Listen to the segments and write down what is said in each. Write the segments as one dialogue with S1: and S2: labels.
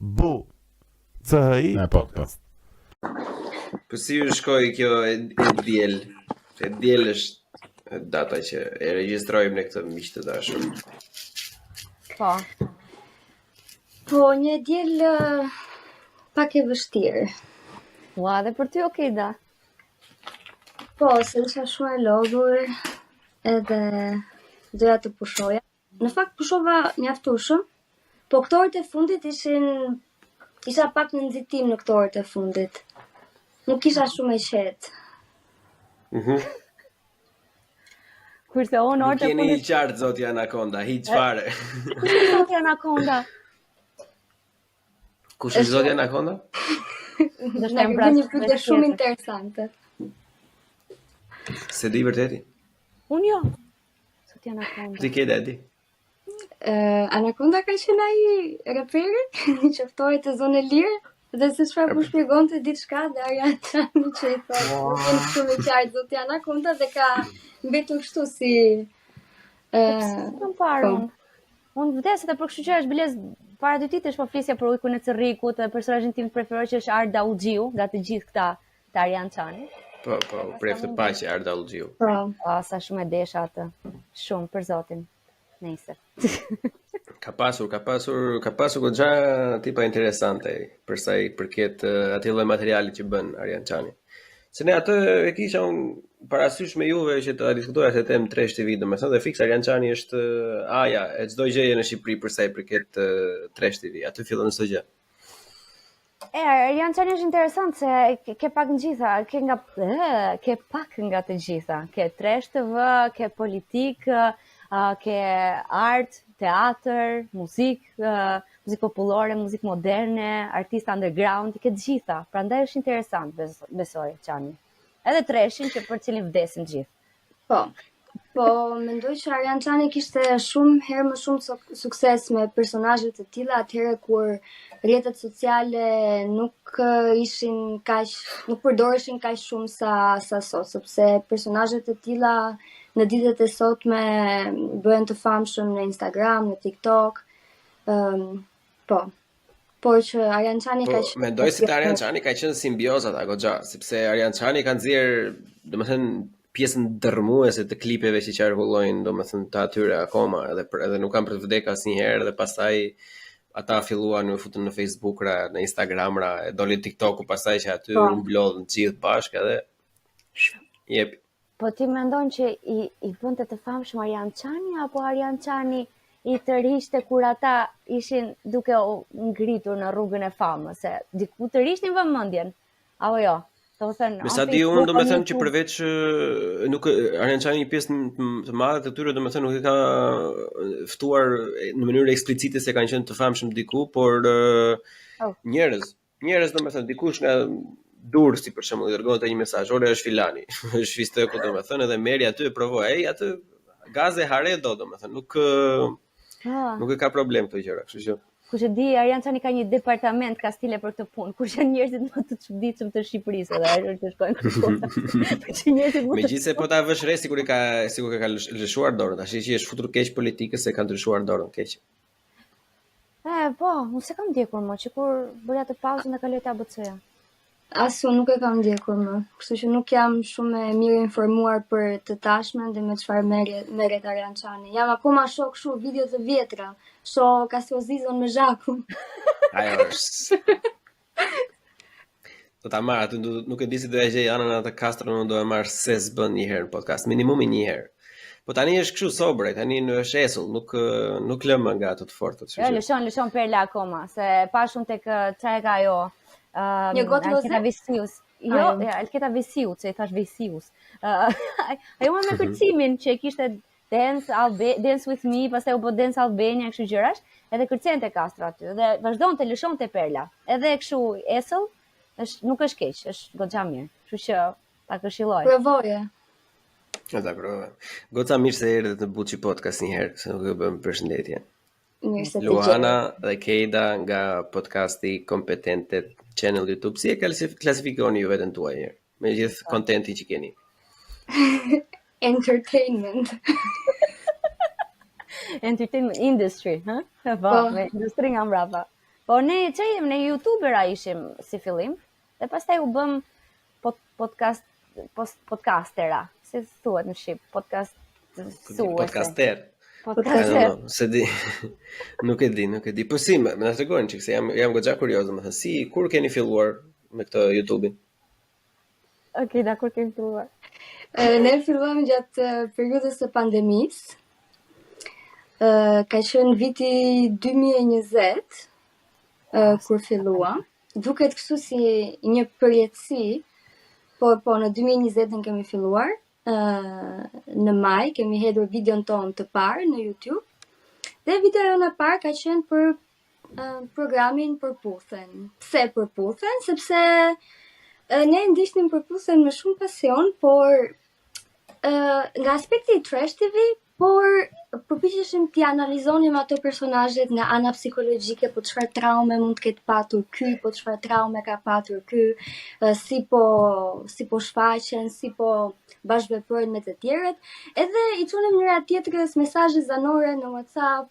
S1: Bu CHI podcast.
S2: Po si ju shkoi kjo e diel? E diel është data që e regjistrojmë në këtë miq të dashur.
S3: Po.
S4: Po, një diel pak e vështirë.
S3: Ua, dhe për ty okay da.
S4: Po, se isha shumë e lodhur edhe doja të pushoja. Në fakt pushova mjaftueshëm, po këto orët e fundit isha pak në nxitim në këto orët e fundit. Nuk isha shumë e qetë.
S3: Kurse unë orët e
S2: Keni
S3: fundit...
S2: i qartë zoti Anakonda, hiç fare.
S3: Zoti Anakonda.
S2: Kush është zoti Anakonda?
S3: Do
S4: Na
S3: shtem
S4: një pyetje shumë interesante.
S2: Se di vërteti?
S3: Unë jo. Zoti Anakonda.
S2: Ti ke di?
S4: Anakonda ka qenë ai reperi që ftohej te zonë e lirë dhe se çfarë po shpjegonte diçka dhe Arjan Çani që i thotë "Unë shumë i qartë zoti Anakonda" dhe ka mbetur kështu si
S3: Kam parë unë. Unë vdes edhe për kështu që është bilez para 2 ditësh po flisja për ujkun e Cerrikut dhe personazhin tim preferuar që është Arda Uxhiu, nga të gjithë këta të Arjan Çani.
S2: Po, pref të paqe Arda Uxhiu.
S4: Po.
S3: Sa shumë e desha atë. Shumë për zotin. Nëse.
S2: Ka pasur goxha tipa interesante për sa i përket atij lloj materiali që bën Arjan Çani. Se ne atë e kisha unë parasysh me juve që ta diskutoja se temë Trash TV, domethënë dhe fiks Arjan Çani është aja e çdo gjëje në Shqipëri për sa i përket Trash TV. Aty fillon çdo gjë.
S3: Arjan Çani është interesant se ke pak në gjitha, ke pak nga të gjitha. Ke Trash TV, ke politik, ke art, teatr, muzikë, muzikë popullore, muzikë moderne, artista underground, ke të gjitha. Prandaj është interesant, besoj, Çani. Edhe Trashin që për cilin vdesin gjithë.
S4: Po, mendoj që Arjan Çani kishte shumë herë më shumë sukses me personazhe të tilla atëherë kur rrjetet sociale nuk përdoreshin kaq shumë sa sot, sepse personazhet të tilla në ditët e sotme bëhen të famshëm në Instagram, në TikTok. Por që Arjan Çani ka qenë...
S2: Mendoj se Arjan Çani ka qenë simbioza ta goxha, sepse Arjan Çani ka nxjerr, domethënë, pjesën dërmuese të klipeve që qarkullojnë, domethënë të atyre akoma, edhe nuk kanë për të vdekur asnjëherë dhe pastaj ata filluan u futën në Facebook-ra, në Instagram-ra, e doli TikTok-u pastaj që aty u mblodhën gjithë bashkë edhe jep.
S3: Po ti mendon që i bënte të famshëm Arjan Çani apo Arjan Çani i tërhiqte kur ata ishin duke u ngritur në rrugën e famës, se diku tërhiqnin vëmendjen, apo jo?
S2: Me sa di unë, domethënë që përveç nuk Arjan Çani një pjesë të madhe të tyre domethënë nuk e ka ftuar në mënyrë eksplicite se kanë qenë të famshëm diku, por njerëz domethënë dikush nga Durrësi për shembull i dërgonte një mesazh, "Ore është filani." Është Fisteku domethënë edhe merri aty e provoi. Ai aty gaze hare domethënë nuk e ka problem këto gjëra, kështu që
S3: kush e di, Arjan Çani ka një departament kastile për këtë punë. Kush janë njerëzit më të çuditshëm të Shqipërisë edhe ajo që shkojnë këtu.
S2: Megjithëse po ta vësh re sikur ka lëshuar dorën, tash që është futur keq politikës se ka ndryshuar dorën keq.
S3: Po, unë se kam ndjekur më, që kur bëra të pauzën e kaloj te ABC-ja.
S4: Asu nuk e kam ndjekur më, kështu që nuk jam shumë e mirë informuar për të tashmen dhe me çfarë merret Arjan Çani. Jam akoma shoh kështu video të vjetra, shoh Kasiozizon me Zhakun.
S2: Ajo është. Do ta marr aty, nuk e di si do e gjej anën atë Castro, nuk do e marr se s'bën një herë podcast, minimumi një herë. Po tani është kështu sobrej, tani është esull, nuk lëm nga ato të fortë.
S3: Jo, lëshon perla akoma, se pashun tek çfarë ka ajo.
S4: Një gotë
S3: Alketa Visius. Jo, Alketa Visius, që i thash Visius. Ajo me kërcimin që kishte Dance with Me, pastaj u bë Dance Albania, kështu gjërash, edhe kërcente Castro aty dhe vazhdonte lëshonte perla. Edhe kështu esull, nuk është keq, është goxha mirë. Kështu që ta këshilloj.
S4: Provoje.
S2: Ta provoj. Goca mirë se erdhe të Buçi Podcast një herë, se nuk e bëm përshëndetje. Luana dhe Keida nga podcasti Kompetente channel YouTube. Si e klasifikoni ju veten tuaj herë? Me gjithë kontentin që keni.
S4: Entertainment.
S3: Entertainment industry, ha? Po, industri nga mbrapa. Po ne që jem, ne youtubera ishim si fillim, dhe pastaj u bëm podcastera, si thuhet në shqip,
S2: Podcaster.
S3: Podcaster.
S2: Se di. Nuk e di. Po si, më na tregoni çik se jam goxha kurioz, domethënë, si kur keni filluar me këtë YouTube-in?
S3: Okej, dakor, kemi filluar.
S4: Ne filluam gjatë periudhës së pandemisë. Ka qenë viti 2020 kur filluam. Duket kështu si një përjetësi, po në 2020 kemi filluar. Në maj kemi hedhur videon tonë të parë në YouTube. Dhe videoja e parë ka qenë për programin Përputhen. Pse Përputhen? Sepse ne ndiqnim Përputhen me shumë pasion, por nga aspekti i trash TV, por përpiqeshim t'i analizonim ato personazhet nga ana psikologjike, po çfarë traume mund të ketë patur ky, po çfarë traume ka patur ky, si po shfaqen, si po bashkëveprojnë me të tjerët, edhe i çunim njëra tjetrës mesazhe zanore në WhatsApp,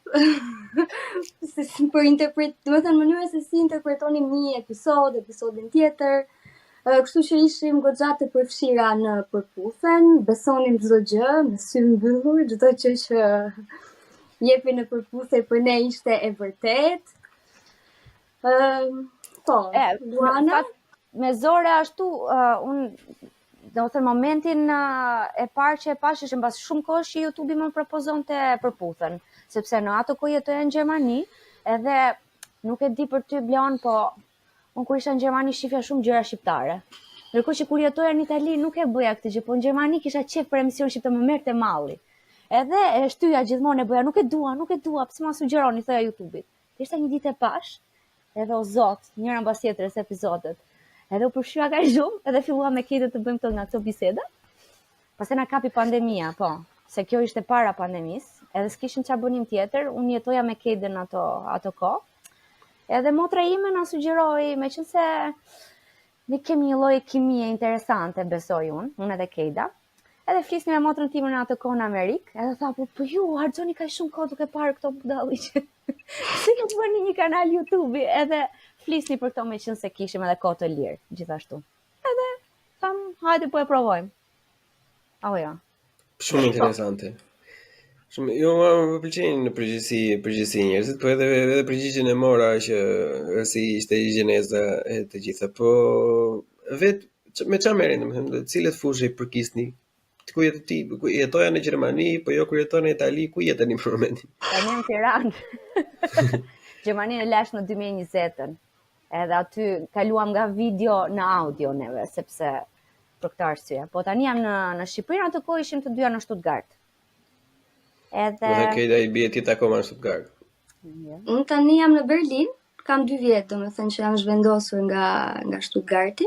S4: domethënë mënyra se si interpretonim një episodin tjetër. Kështu që ishim goxha të përfshira në Përputhen, besonim çdo gjë me sy mbyllur, çdo gjë që jepi në Përputhen për ne ishte e vërtet.
S3: Luana, me Zore ashtu, unë do të thënë momentin e parë që e pash ishte mbas shumë kohë që YouTube më propozonte Përputhen, sepse në ato kohë jetoja në Gjermani, edhe nuk e di për ty Blion, po unë kur isha në Gjermani shifja shumë gjëra shqiptare. Ndërkohë që kur jetoja në Itali nuk e bëja këtë gjë, po në Gjermani kisha qef për emision shqiptar, më merrte malli. Edhe e shtyja gjithmonë e bëja, nuk e dua, pse ma sugjeroni, thoja YouTube-it. Ishte një ditë e pash, edhe o zot, njëra mbas tjetrës episodet. Edhe u përshya kaq shumë, edhe filluam me Kate të bëjmë nga këto biseda. Pastaj na kapi pandemia, po, se kjo ishte para pandemisë, edhe s'kishim çfarë bënim tjetër, unë jetoja me Kate në ato kohë. Edhe motra ime na sugjeroi, meqense ne kemi një lloj kimie interesante, besoj unë edhe Keida. Edhe flisnim me motrën time në atë kohë në Amerikë, edhe tha, po ju harxoni kaq shumë kohë duke parë këto budalli që si nuk bëni një kanal YouTube, edhe flisni për këto meqense kishim edhe kohë të lirë, gjithashtu. Edhe tham, hajde po e provojmë. Apo jo.
S2: Shumë interesante. Shumë, jo, më pëlqejnë në përgjithësi njerëzit, po edhe përgjigjen e mora që si ishte gjeneza e të gjitha, po vetë me çfarë merren, domethënë, cilët fushë i përkisni? Ku jetoja në Gjermani, po jo kur jeton në Itali, ku jeteni për momentin?
S3: Tani në Tiranë. Gjermaninë e lash në 2020-ën. Edhe aty kaluam nga video në audio neve, sepse për këtë arsye. Po tani jam në Shqipëri, atë kohë ishim të dyja në Stuttgart. Edhe
S2: Keida i bie ti akoma në Stuttgart.
S4: Unë tani jam në Berlin, kam 2 vjet, domethënë që jam zhvendosur nga Stuttgarti.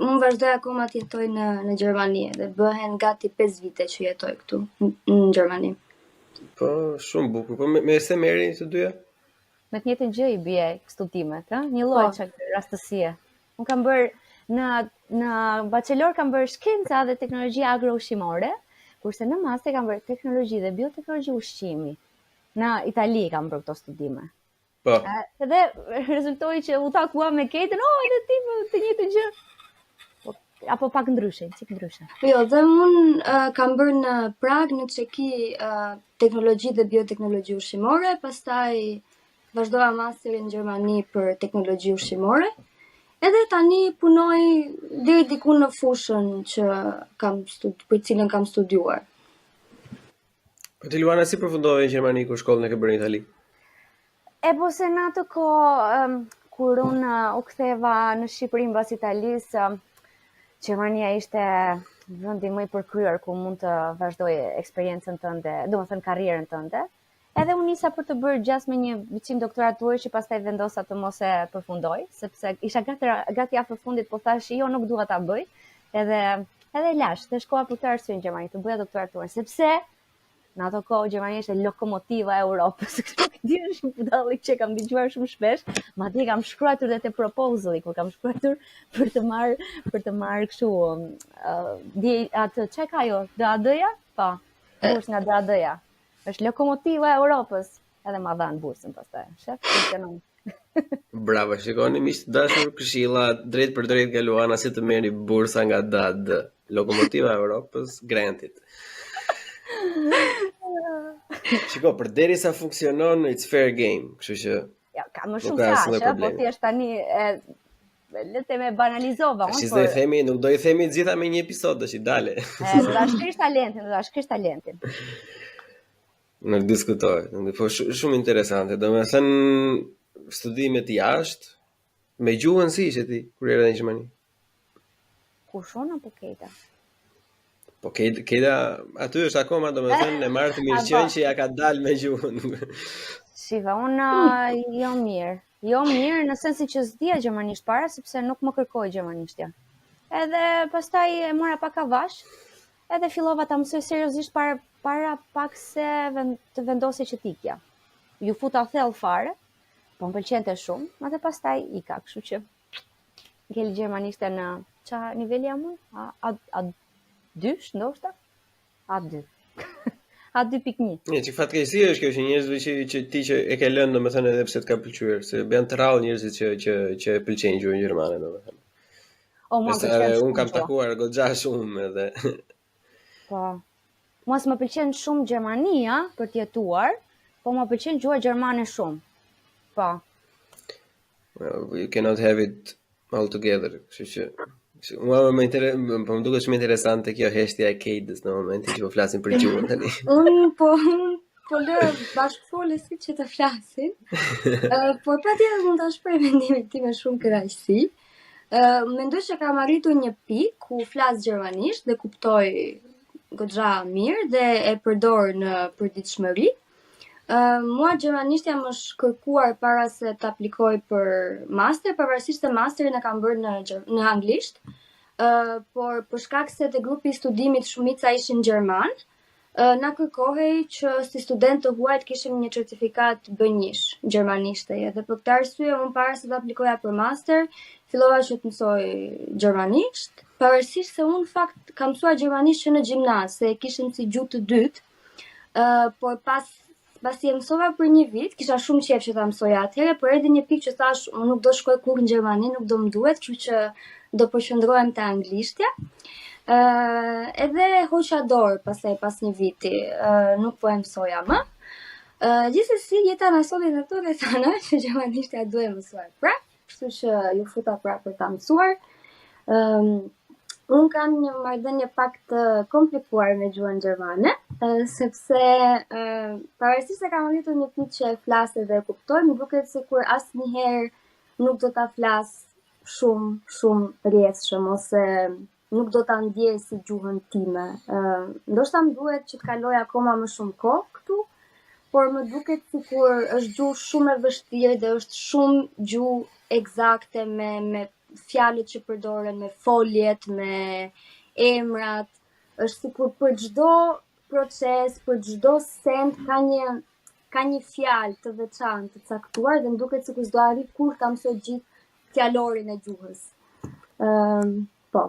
S4: Unë vazhdoj akoma të jetoj në Gjermani dhe bëhen gati 5 vite që jetoj këtu në Gjermani.
S2: Po, shumë bukur. Po me se merreni të dyja?
S3: Me të njëjtën gjë i bie studimet, një lloj rastësie. Unë kam bërë në bachelor kam bërë shkenca dhe teknologji agro-ushqimore, kurse në master kam bërë teknologji dhe bioteknologji ushqimi. Në Itali kam bërë këto studime.
S2: Po.
S3: Edhe rezultoi që u takua me Ketën, edhe ti të njëjtën gjë. Apo pak ndryshe, çik ndryshe.
S4: Jo, dhe unë kam bërë në Prag, në Çeki, teknologji dhe bioteknologji ushqimore, pastaj vazhdova masterin në Gjermani për teknologji ushqimore. Edhe tani punoj deri diku në fushën që për cilën kam studiuar.
S2: Po ti Luana si përfundove në Gjermani kur shkollën e ke bërë në Itali?
S3: Po se në atë kohë kur unë u ktheva në Shqipëri mbas Italisë, Gjermania ishte vendi më i përkryer ku mund të vazhdoj eksperiencën tënde, domethënë karrierën tënde. Edhe unë nisa për të bërë gjas me një biçim doktorature që pastaj vendosa të mos e përfundoj, sepse isha gati afër fundit, po thash jo, nuk dua ta bëj. Edhe lash, të shkova për këtë arsye në Gjermani të bëja doktoraturën, sepse në ato kohë Gjermania ishte lokomotiva e Europës. Di është një budalli që kam dëgjuar shumë shpesh, madje kam shkruar edhe te proposali kur kam shkruar për të marrë kështu atë çka ka ajo, DAD-ja? Po, bursë nga DAD-ja. Është lokomotiva e Europës, edhe ma dhanë bursën pastaj. Shef, funksionon.
S2: Bravo, shikoni miq të dashur, këshilla drejt për drejt nga Luana si të merrni bursa nga DAD, Lokomotiva e Europës, Grantit. Shiko, përderisa funksionon, it's fair game, kështu që
S3: Ja, ka më
S2: nuk
S3: shumë
S2: ka
S3: se
S2: asnjë
S3: aq, po
S2: problem.
S3: thjesht tani le të me banalizova
S2: Tash
S3: unë,
S2: do i themi, nuk do i themi të gjitha me një episod, tash i dale.
S3: do ta shkrish talentin.
S2: Në diskutoj, po shumë interesante. Domethënë studimet jashtë me gjuhën si ishe ti kur erdhe në Gjermani?
S3: Kush unë apo Keta?
S2: Po Keda aty është akoma domethënë e marr të mirëqen që ja ka dalë me gjuhën.
S3: Shiva, unë jo mirë. Jo mirë në sensin që s'dija gjermanisht para, sepse nuk më kërkoi gjermanishtja. Edhe pastaj e mora pak avash, edhe fillova ta mësoj seriozisht para pak se të vendosej që t'ikja. Ju futa thellë fare, po më pëlqente shumë, edhe pastaj ika, kështu që ngel gjermanishte në ça niveli jam unë? A2 ndoshta? A2. A2.1.
S2: Një që fatkeqësi është kjo që njerëzve që ti që e ke lënë domethënë edhe pse të ka pëlqyer, se janë të rrallë njerëzit që e pëlqejnë gjuhën gjermane domethënë.
S3: O, mua pëlqen shumë.
S2: Unë kam takuar goxha shumë edhe.
S3: Po. Mua s'më pëlqen shumë Gjermania për të jetuar, po më pëlqen gjuha gjermane shumë. Po.
S2: Well, you cannot have it all together. Kështu që më duket shumë interesante kjo heshtja e Kedës në momentin që po flasim për gjuhën tani.
S4: Unë po lë bashkëfolës që të flasin, por patjetër mund ta shpreh mendimin tim me shumë kënaqësi. Mendoj që kam arritur një pikë ku flas gjermanisht dhe kuptoj goxha mirë dhe e përdor në përditshmëri. Mua gjermanishtja më është kërkuar para se të aplikoj për master, pavarësisht se masterin e kam bërë në anglisht, por për shkak se te grupi i studimit shumica ishin gjerman, na kërkohej që si student të huaj të kishim një certifikat B1 gjermanishte. Dhe për këtë arsye unë para se të aplikoja për master, fillova që të mësoj gjermanisht, pavarësisht se unë fakt kam mësuar gjermanisht që në gjimnaz, se e kishim si gjuhë të dytë, por pasi e mësova për një vit, kisha shumë qejf që ta mësoja atëherë, por erdhi një pikë që thash, unë nuk do shkoj kurrë në Gjermani, nuk do më duhet, kështu që do përqendrohem te anglishtja. Edhe hoqa dorë pas një viti, nuk po e mësoja më. Gjithsesi jeta na solli në to dhe thana që gjermanishtja duhet mësuar prap, kështu që ju futa prap për ta mësuar. Unë kam një marrëdhënie pak të komplikuar me gjuhën gjermane, sepse pavarësisht se kam arritur një pikë që e flas dhe e kuptoj, më duket sikur asnjëherë nuk do ta flas shumë rrjedhshëm ose nuk do ta ndjej si gjuhën time. Ndoshta më duhet që të kaloj akoma më shumë kohë këtu, por më duket sikur është gjuhë shumë e vështirë dhe është shumë gjuhë eksakte me fjalët që përdoren, me foljet, me emrat, është sikur për çdo proces, për çdo send ka një fjalë të veçantë, të caktuar dhe më duket sikur s'do arrit kurrë ta mësoj gjithë fjalorin e gjuhës. Po.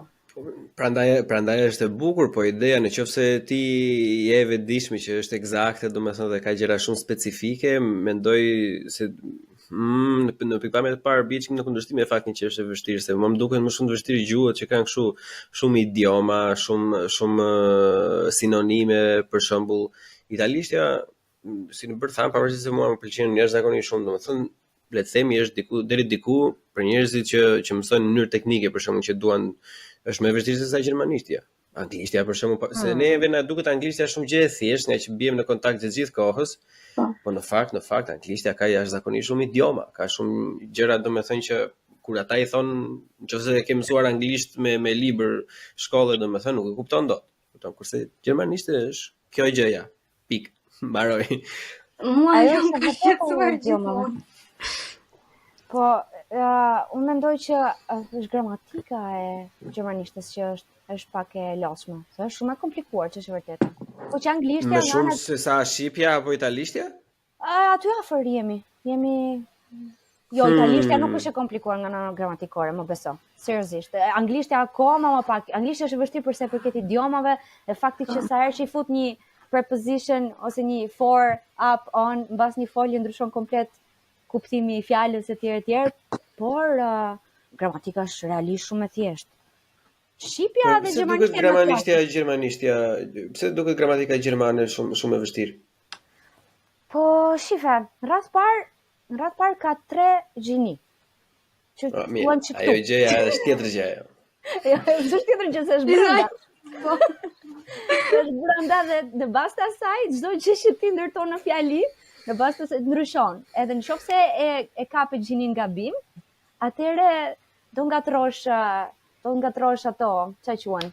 S2: Prandaj është e bukur, po ideja nëse ti je e vetëdijshme që është eksakte, domethënë dhe ka gjëra shumë specifike, mendoj se në pikpamje të parë bie në kundërshtim me faktin që është e vështirë, se më duket më shumë të vështirë gjuhët që kanë kështu shumë idioma, shumë sinonime, për shembull italishtja, si në bërë thamë, pavarësisht se mua më pëlqen jashtëzakonisht shumë, domethënë le të themi është deri diku për njerëzit që mësojnë në mënyrë teknike, për shembull që duan, është më e vështirë se sa gjermanishtja. Anglishtja për shembull, se neve na duket anglishtja shumë gjë e thjeshtë, nga që bijem në kontakt të gjithë kohës. Po në fakt anglishtja ka jashtëzakonisht shumë idioma, ka shumë gjëra domethënë që kur ata i thon, nëse e ke mësuar anglisht me libër shkollë domethënë nuk e kupton dot. Kupton, kurse gjermanisht është kjo gjëja. Pik. Mbaroj.
S4: Mua ajo ka shqetësuar gjithmonë.
S3: Po, unë mendoj që është gramatika e gjermanishtës që është pak e lodhshme. Se është shumë e komplikuar, që është vërtetë. Po që anglishtja
S2: më shumë se sa shqipja apo italishtja?
S3: Aty afër jemi. Jo, italishtja nuk është e komplikuar nga ana gramatikore, më beso. Seriozisht. Anglishtja akoma më pak. Anglishtja është e vështirë për sa i përket idiomave dhe fakti që sa herë që i fut një preposition ose një for, up, on, mbas një folje ndryshon komplet kuptimi i fjalës e tjerë, por gramatika është realisht shumë e thjeshtë. Shqipja dhe
S2: gjermanishtja, pse duket gramatika gjermane shumë e vështirë?
S3: Po, shife, në radh parë ka 3 gjini.
S2: Mirë, ajo gjëja është tjetër gjë ajo.
S3: Jo, është tjetër gjë se është brenda. Është brenda dhe në bazë të asaj çdo gjë që ti ndërton në fjali, në bazë të se ndryshon. Edhe nëse e kapet gjinin gabim, atëre do ngatrosh ato, çfarë quhen?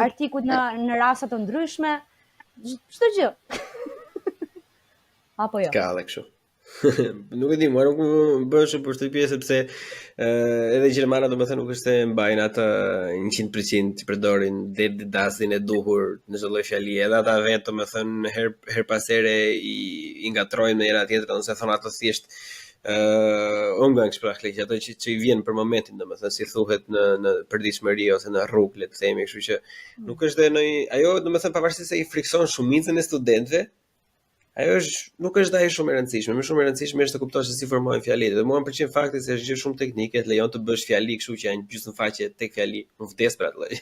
S3: Artikujt në raste të ndryshme, çdo gjë. Apo jo.
S2: Ka edhe kështu. Nuk e di, mua nuk më bën shumë përshtypje sepse edhe gjermanët domethënë nuk është se mbajnë atë 100% që përdorin dasin e duhur në çdo lloj fjalie, edhe ata vetë domethënë her pas here i ngatrojnë në njëra tjetrën ose thon ato thjesht umgangssprachlich, ato që i vjen për momentin domethënë si thuhet në përditshmëri ose në rrugë, le të themi, kështu që nuk është ajo domethënë pavarësisht se i frikson shumicën e studentëve. Ajo nuk është ai shumë e rëndësishme. Më shumë e rëndësishme është të kuptosh se si formohen fjalitë. Dhe mua më pëlqen fakti se është gjë shumë teknike, të lejon të bësh fjali kështu që janë gjysmëfaqe tek fjali. Më vdes për atë lloj.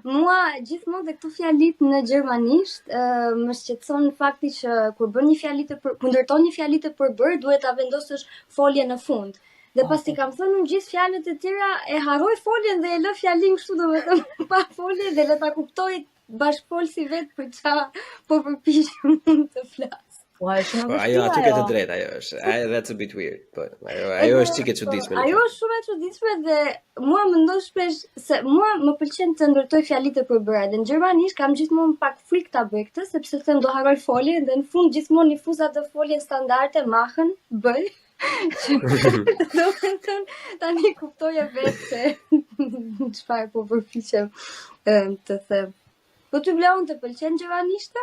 S4: Mua gjithmonë dhe këto fjalit në gjermanisht më shqetëson fakti që kur ndërton një fjali të përbërë duhet ta vendosësh foljen në fund. Dhe pas ti kam thënë unë gjithë fjalët e tjera e harroj foljen dhe e lë fjalin kështu domethënë pa folje dhe le ta kuptoj bashkëfolsi vetë për ça po përpiqem unë të flas.
S2: Ajo aty ke të drejtë, ajo është. That's a bit weird. Po ajo është çike çuditshme.
S4: Ajo është shumë e çuditshme dhe mua mendoj shpesh se mua më pëlqen të ndërtoj fjali të përbëra. Dhe në gjermanisht kam gjithmonë pak frikë ta bëj këtë sepse them do harroj foljen dhe në fund gjithmonë i fuz atë foljen standarde machen bëj. Do të tani kuptoja vetë se çfarë po përpiqem të them. Po ty Bleon të pëlqen gjermanishta?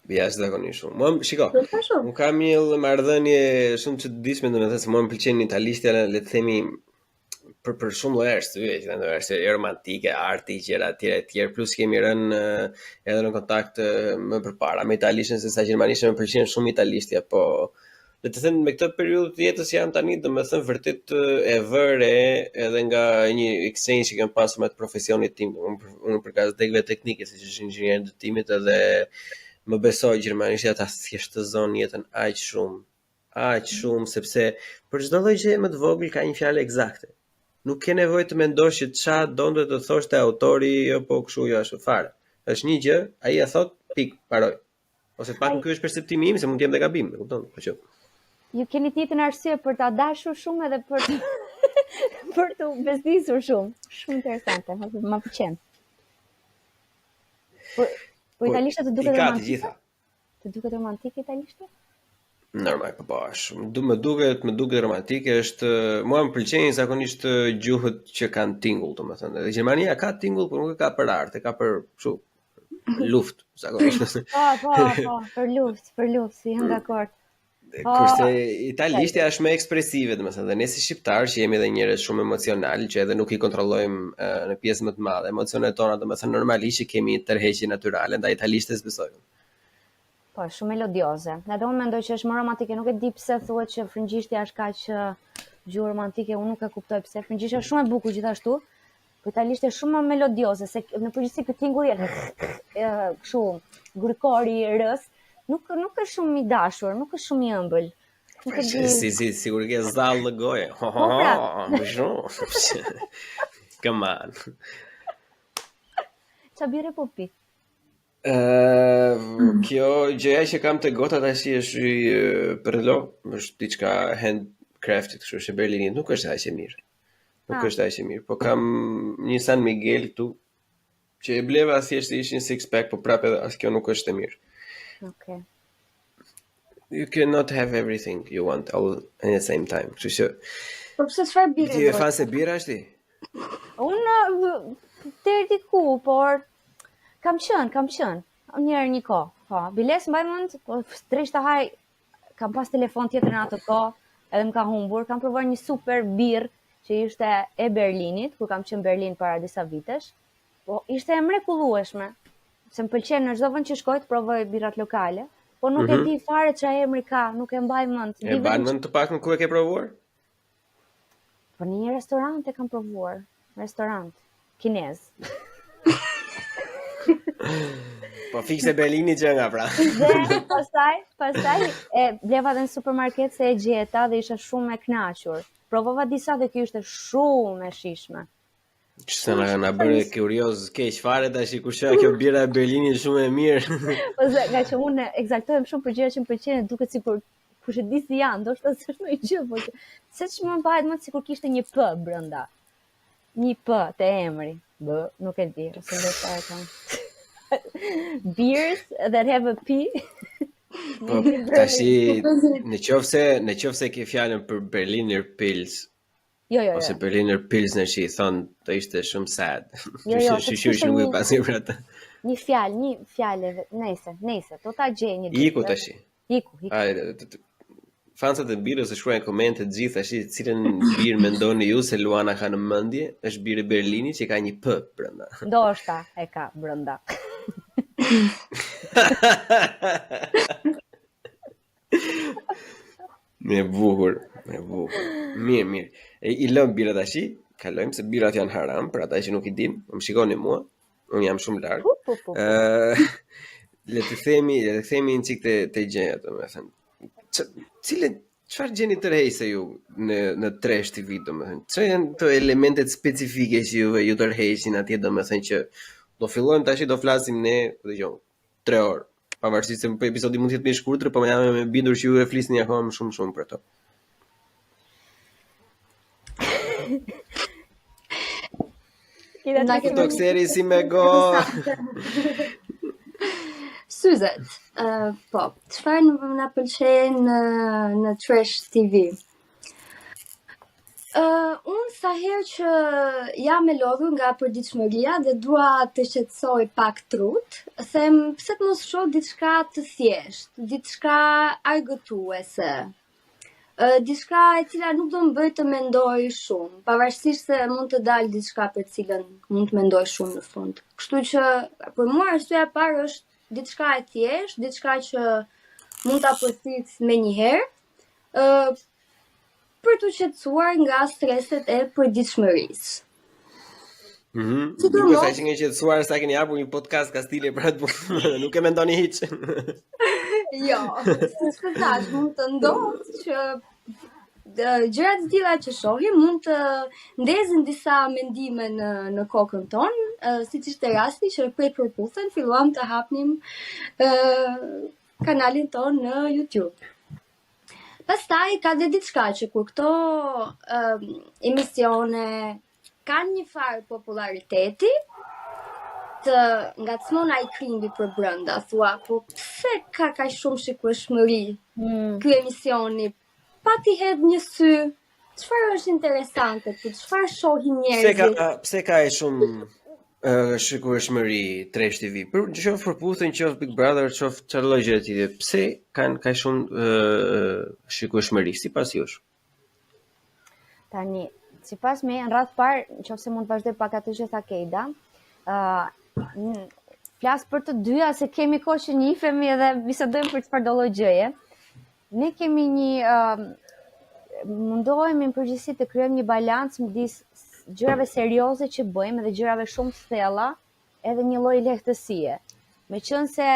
S2: Jashtëzakonisht shumë. Mua shiko, unë kam një marrëdhënie shumë çuditshme, domethënë se mua më pëlqen italishtja, le të themi për shumë lloj arsye, që janë arsye romantike, arti, gjëra të tjera, plus kemi rënë edhe në kontakt më përpara me italishtën se sa gjermanishtën, më pëlqen shumë italishtja, po le të them me këtë periudhë të jetës jam tani domethënë vërtet e vëre edhe nga një exchange që kam pasur me atë profesionit tim, unë për gazetekëve teknike, siç është inxhinier i ndërtimit, edhe më besoj gjermanishtja ta thjeshtëzon jetën aq shumë sepse për çdo lloj gjë më të vogël ka një fjalë eksakte. Nuk ke nevojë të mendosh që çfarë donte të thoshte autori apo kështu jo ashtu fare. Është një gjë, ai ja thot pik, paroj. Ose të paktën ky është perceptimi im, se mund të jem dhe gabim, e kupton? Po që
S3: ju keni të njëjtën arsye për ta dashur shumë edhe për të bezdisur shumë. Shumë interesante, më pëlqen. Po italishtja të duket romantike? Të duket romantike italishtja?
S2: Normal, po më duket romantike, është mua më pëlqejnë zakonisht gjuhët që kanë tingull, domethënë. Dhe Gjermania ka tingull, por nuk e ka për art, e ka për kështu luftë, zakonisht.
S3: Po, për luftë, si jam dakord.
S2: Kurse italishtja është më ekspresive, domethënë, dhe ne si shqiptar që jemi edhe njerëz shumë emocional, që edhe nuk i kontrollojmë në pjesë më të madhe emocionet tona, domethënë normalisht që kemi tërheqje natyrale, ndaj italishtes besoj.
S3: Po, shumë melodioze. Edhe unë mendoj që është më romantike, nuk e di pse thuhet që frëngjishtja është kaq gjuhë romantike, unë nuk e kuptoj pse. Frëngjishtja është shumë e bukur gjithashtu, po italishtja është shumë më melodioze, se në përgjithësi ky tingull kështu grykori i rës. Nuk është shumë i dashur, nuk është shumë i ëmbël.
S2: Sigur ke zall në gojë. Më shumë. Come on.
S3: Qa bire po pi?
S2: Kjo gjëja që kam të gota tash është përlo, është diçka handcrafted, kështu është e Berlinit, nuk është aq e mirë. Nuk është aq e mirë, po kam një San Miguel këtu që e bleva thjesht ishin six pack, po prapë as kjo nuk është e mirë.
S3: Okay.
S2: You cannot have everything you want all at the same time. Kështu që
S4: po pse çfarë bire?
S2: Ti e fan se bira është ti?
S3: Unë deri diku, por kam qenë. Një kohë. Po, biles mbaj mend, po trisht të haj kam pas telefon tjetër në atë kohë, edhe më ka humbur, kam provuar një super birë që ishte e Berlinit, ku kam qenë Berlin para disa vitesh. Po ishte e mrekullueshme. Se më pëlqen në çdo vend që shkoj të provoj birrat lokale. po nuk e di fare çfarë emri ka, nuk e mbaj mend.
S2: E mbaj mend të paktën ku e ke provuar?
S3: Po në një restorant e kam provuar, restorant kinez.
S2: Po fikse Berlini që nga pra.
S3: Dhe pastaj e bleva dhe në supermarket se e gjeta dhe isha shumë e kënaqur. Provova disa dhe kjo ishte shumë e shishme.
S2: Ç'se na bëre kurioz keq fare tash kur shoh kjo bira e Berlinit shumë e mirë.
S3: Po nga që unë ekzaltohem shumë për gjëra që më pëlqejnë, duket si për kush e di si janë, ndoshta s'është ndonjë gjë, po se ç'më mbajt më sikur kishte një p brenda. Një p te emri. Nuk e di, ose ndoshta e kam. Beers that have a P.
S2: Po tashi në qofse ke fjalën për Berliner Pils.
S3: Jo.
S2: Ose Berliner Pilsner që i thon, të ishte shumë sad.
S3: Jo,
S2: Shqyr nuk e pasi për atë.
S3: Një fjalë, nejse, do ta gjej një ditë.
S2: Iku tashi.
S3: Iku.
S2: Fansat e birës e shkruajnë komente të gjithë tash cilën birë mendoni ju se Luana ka në mendje, është birë Berlini që ka një p brenda.
S3: Ndoshta e ka brenda.
S2: Me bukur. Mirë. I lëm bira tash, kalojmë se birat janë haram, për ata që nuk i din, më shikoni mua, unë jam shumë larg. Le të themi një çik te gjëja, domethënë. Çfarë gjeni tërheqse ju në Trash TV, domethënë? Çfarë janë të elementet specifike që ju tërheqin atje, domethënë që do fillojmë tash, do flasim ne, dëgjoj, 3 orë. Pavarësisht se episodi mund të jetë më i shkurtër, por më jam e bindur që ju e flisni akoma shumë për to.
S4: Na
S2: ke tokseri si me go.
S4: Syzet. Po, çfarë na pëlqen në Trash TV? Unë sa herë që jam e lodhur nga përditshmëria dhe dua të shqetësoj pak trut, them pse të mos shoh diçka të thjeshtë, diçka argëtuese. Diçka e cila nuk do më bëj të mendoj shumë, pavarësisht se mund të dalë diçka për cilën mund të mendoj shumë në fund. Kështu që për mua arsyeja e parë është diçka e thjeshtë, diçka që mund ta përcit menjëherë, për të qetësuar nga streset e përditshmërisë.
S2: Nuk është që nga qetësuar sa keni hapur një podcast kastile për atë punë, nuk e mendoni hiç.
S4: Jo, s'e thash, mund të ndodhë që gjërat të tilla që shohim mund të ndezin disa mendime në kokën tonë, siç ishte rasti që prej përputhen filluam të hapnim kanalin tonë në YouTube. Pastaj ka dhe diçka që kur këto emisione kanë një farë populariteti, të ngacmon ai krimbi për brenda, thua, po pse ka kaq shumë shikueshmëri ky emisioni? Pa ti hedh një sy, çfarë është interesante këtu? Çfarë shohin njerëzit?
S2: Pse ka shumë shikueshmëri Trash TV? Qoftë përputhen, qoftë Big Brother, qoftë çfarë lloj gjëre tjetër. Pse kanë kaq shumë shikueshmëri sipas jush?
S3: Tani, sipas me në radh parë, nëse mund të vazhdoj pak atë që tha Keida, flas për të dyja se kemi kohë që njihemi edhe bisedojmë për çfarë do lloj gjëje. Ne kemi mundohemi në përgjithësi të krijojmë një balancë midis gjërave serioze që bëjmë dhe gjërave shumë të thella, edhe një lloj lehtësie. Meqense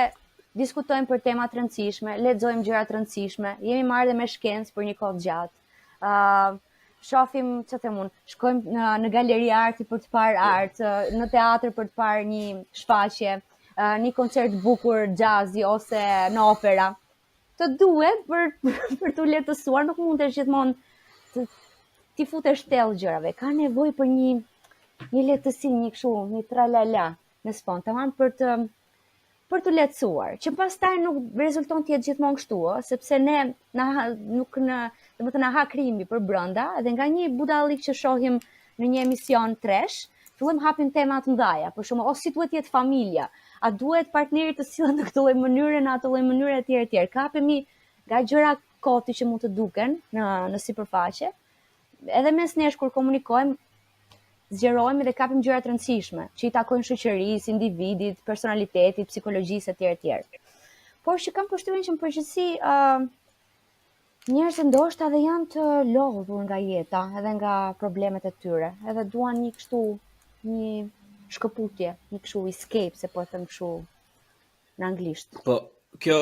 S3: diskutojmë për tema të rëndësishme, lexojmë gjëra të rëndësishme, jemi marrë dhe me shkencë për një kohë gjatë. Shohim, çfarë them unë, shkojmë në galeri arti për të parë art, në teatr për të parë një shfaqje, një koncert bukur jazzi ose në opera. Të duhet për të lehtësuar, nuk mund të gjithmonë ti futesh tellë gjërave. Ka nevojë për një lehtësi, një kështu, një tralala në sfond, tamam për të lehtësuar, që pastaj nuk rezulton të jetë gjithmonë kështu, sepse ne na ha krimbi për brenda, edhe nga një budallik që shohim në një emision trash, fillojmë hapim tema të mëdha, për shembull, o si duhet jetë familja, a duhet partneri të sillet në këtë lloj mënyre, në atë lloj mënyre etj. Kapemi nga gjëra koti që mund të duken në sipërfaqe. Edhe mes nesh kur komunikojmë, zgjerohemi dhe kapim gjëra të rëndësishme, që i takojnë shoqërisë, individit, personalitetit, psikologjisë etj. por që kam përshtypjen që në përgjithësi njerëzit ndoshta edhe janë të lodhur nga jeta, edhe nga problemet e tyre, edhe duan një kështu, një shkëputje, një kështu escape, se po e them kështu në anglisht.
S2: Po, kjo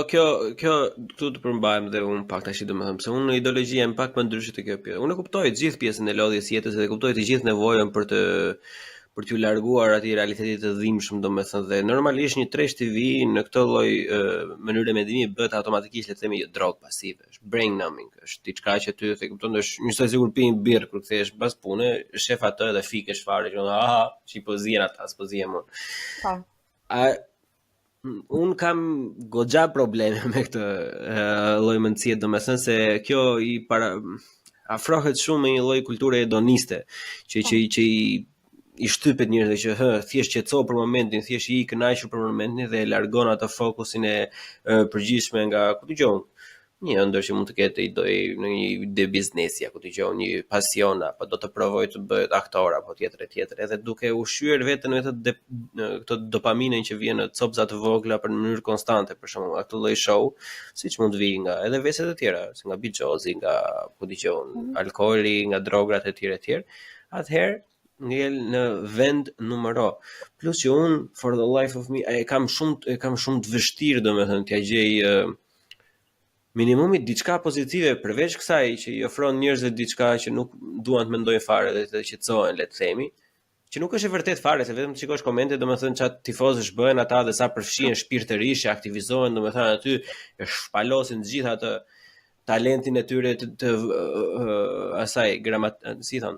S2: këtu të përmbajmë dhe unë pak tash domethënë, pse unë në ideologji jam pak më ndryshe te kjo pjesë. Unë kuptoj të gjithë pjesën e lodhjes jetës dhe kuptoj të gjithë nevojën për t'ju larguar atij realitetit të dhimbshëm, domethënë, dhe normalisht një trash TV në këtë lloj mënyre mendimi bëhet automatikisht, le të themi, drogë pasive, është brain numbing, është diçka që ty e kupton, është njësoj sikur pi një birr kur kthehesh pas pune, shef atë dhe fikesh fare, që si po zihen ata, s'po zihem unë.
S3: Po.
S2: Un kam goxha probleme me këtë lloj mendësie, domethënë se kjo afrohet shumë me një lloj kulture hedoniste që i shtypet njerëzve që thjesht qetëso për momentin, thjesht i kënaqur për momentin dhe largon atë fokusin e përgjithshme nga ku dëgjon. Një ëndër që mund të ketë në një ide biznesi, ku dëgjon një pasion apo do të provoj të bëhet aktor apo tjetër, edhe duke ushqyer veten me këtë dopaminën që vjen në copza të vogla për në mënyrë konstante, për shembull, atë lloj show, siç mund të vijë nga edhe veset e tjera, si nga bixhozi, nga ku dëgjon, alkooli, nga drograt e tjera, atëherë ngel në vend numero. Plus që unë for the life of me e kam shumë të vështirë domethënë t'ia gjej minimumi diçka pozitive përveç kësaj që i ofron njerëzve diçka që nuk duan të mendojnë fare dhe të qetësohen, le të themi, që nuk është e vërtet fare, se vetëm të shikosh komente, domethënë çat tifozësh bëhen ata dhe sa përfshihen shpirtërisht, aktivizohen, domethënë aty e shpalosin të gjithë atë talentin e tyre të asaj si thon,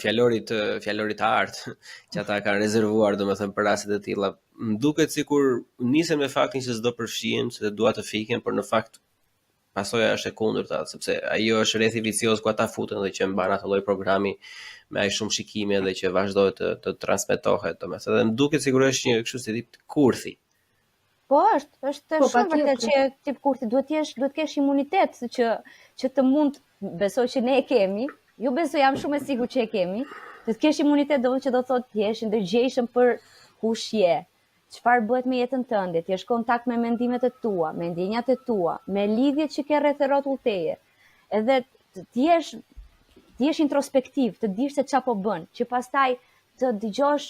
S2: fjalorit të artë që ata kanë rezervuar domethënë për raste të tilla. Më duket sikur nisen me faktin që s'do përfshihen, se dua të fiken, por në fakt pasoja është e kundërta, sepse ajo është rrethi vicioz ku ata futen dhe që mban atë lloj programi me aq shumë shikime dhe që vazhdojë të transmetohet, domethënë. Dhe më duket sikur është një kështu si tip kurthi.
S3: Po është shumë vërtet që tip kurthi duhet të kesh imunitet që të mund, besoj që ne e kemi. Ju besoj, jam shumë e sigurt që e kemi. Të kesh imunitet do që do thotë të jesh ndërgjegjshëm për kush je, çfarë bëhet me jetën tënde, të jesh kontakt me mendimet e tua, me ndjenjat e tua, me lidhjet që ke rreth rrotull teje. Edhe të jesh introspektiv, të dish se çfarë po bën, që pastaj të dëgjosh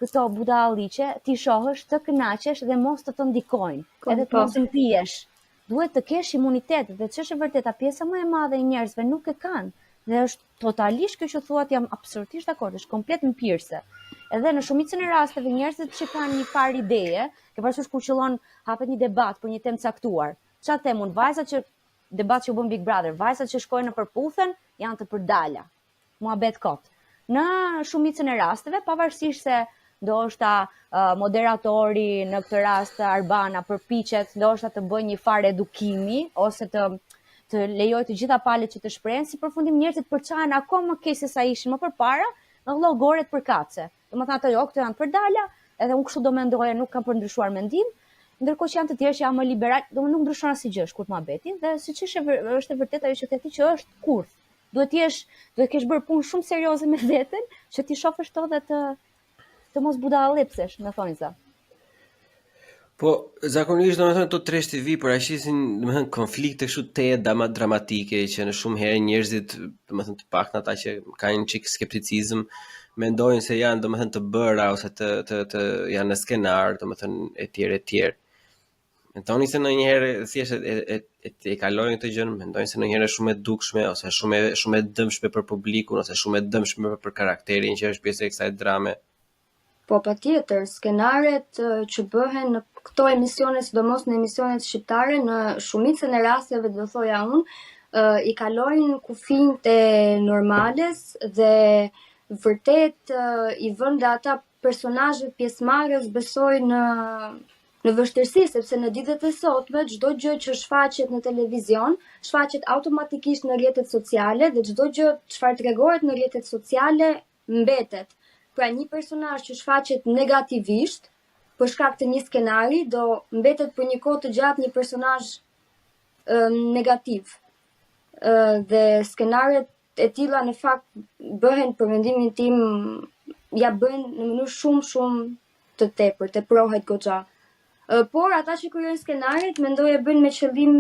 S3: këto budalliqe, ti shohësh, të kënaqesh dhe mos të ndikojnë, edhe të mos mpijesh. Duhet të kesh imunitet, dhe ç'është e vërteta, pjesa më e madhe e njerëzve nuk e kanë. Dhe është totalisht kjo që thuat, jam absolutisht dakord, është komplet mpirse. Edhe në shumicën e rasteve njerëzit që kanë një farë ideje, ke parasysh kur qëllon hapet një debat për një temë caktuar. Çfarë them unë, vajzat që debat që u bën Big Brother, vajzat që shkojnë në përputhen janë të përdala. Muhabet kot. Në shumicën e rasteve, pavarësisht se ndoshta moderatori në këtë rast Arbana përpiqet ndoshta të bëjë një farë edukimi ose të lejoj të gjitha palët që të shprehen, si përfundim njerëzit përçahen akoma keq se sa ishin më përpara, në llogoret përkatëse. Domethënë ato këto janë përdala, edhe unë kështu do mendoja, nuk kam për ndryshuar mendim, ndërkohë që janë të tjerë që janë më liberal, domethënë nuk ndryshon asgjë kur muhabetin, dhe siç është e vërtetë ajo që theti që është kurth. Duhet kesh bërë punë shumë serioze me veten, që ti shofësh to dhe të mos budallipsesh, në thonjza.
S2: Po, zakonisht domethënë to trash TV paraqesin domethënë konflikte kështu të dramatike që në shumë herë njerëzit, domethënë të paktën ata që kanë një çik skepticizëm, mendojnë se janë domethënë të bëra ose të janë në skenar, domethënë etj. Mendojnë se ndonjëherë thjesht e kalojnë këtë gjë, mendojnë se ndonjëherë është shumë e dukshme ose shumë e dëmshme për publikun ose shumë e dëmshme për karakterin që është pjesë e kësaj drame.
S4: Po patjetër, skenaret që bëhen në këto emisione, sidomos në emisionet shqiptare, në shumicën e rasteve do thoja unë, i kalojnë kufinë e normales dhe vërtet i vënë dhe ata personazhet pjesëmarrës besoj në vështirësi, sepse në ditët e sotme çdo gjë që shfaqet në televizion, shfaqet automatikisht në rrjetet sociale dhe çdo gjë çfarë tregohet në rrjetet sociale mbetet. Pra një personazh që shfaqet negativisht për shkak të një skenari do mbetet për një kohë të gjatë një personazh negativ. Dhe skenaret e tilla në fakt bëhen, për mendimin tim, ja bëjnë në mënyrë shumë të tepër, teprohet goxha. Por ata që krijojnë skenaret mendoj e bëjnë me qëllim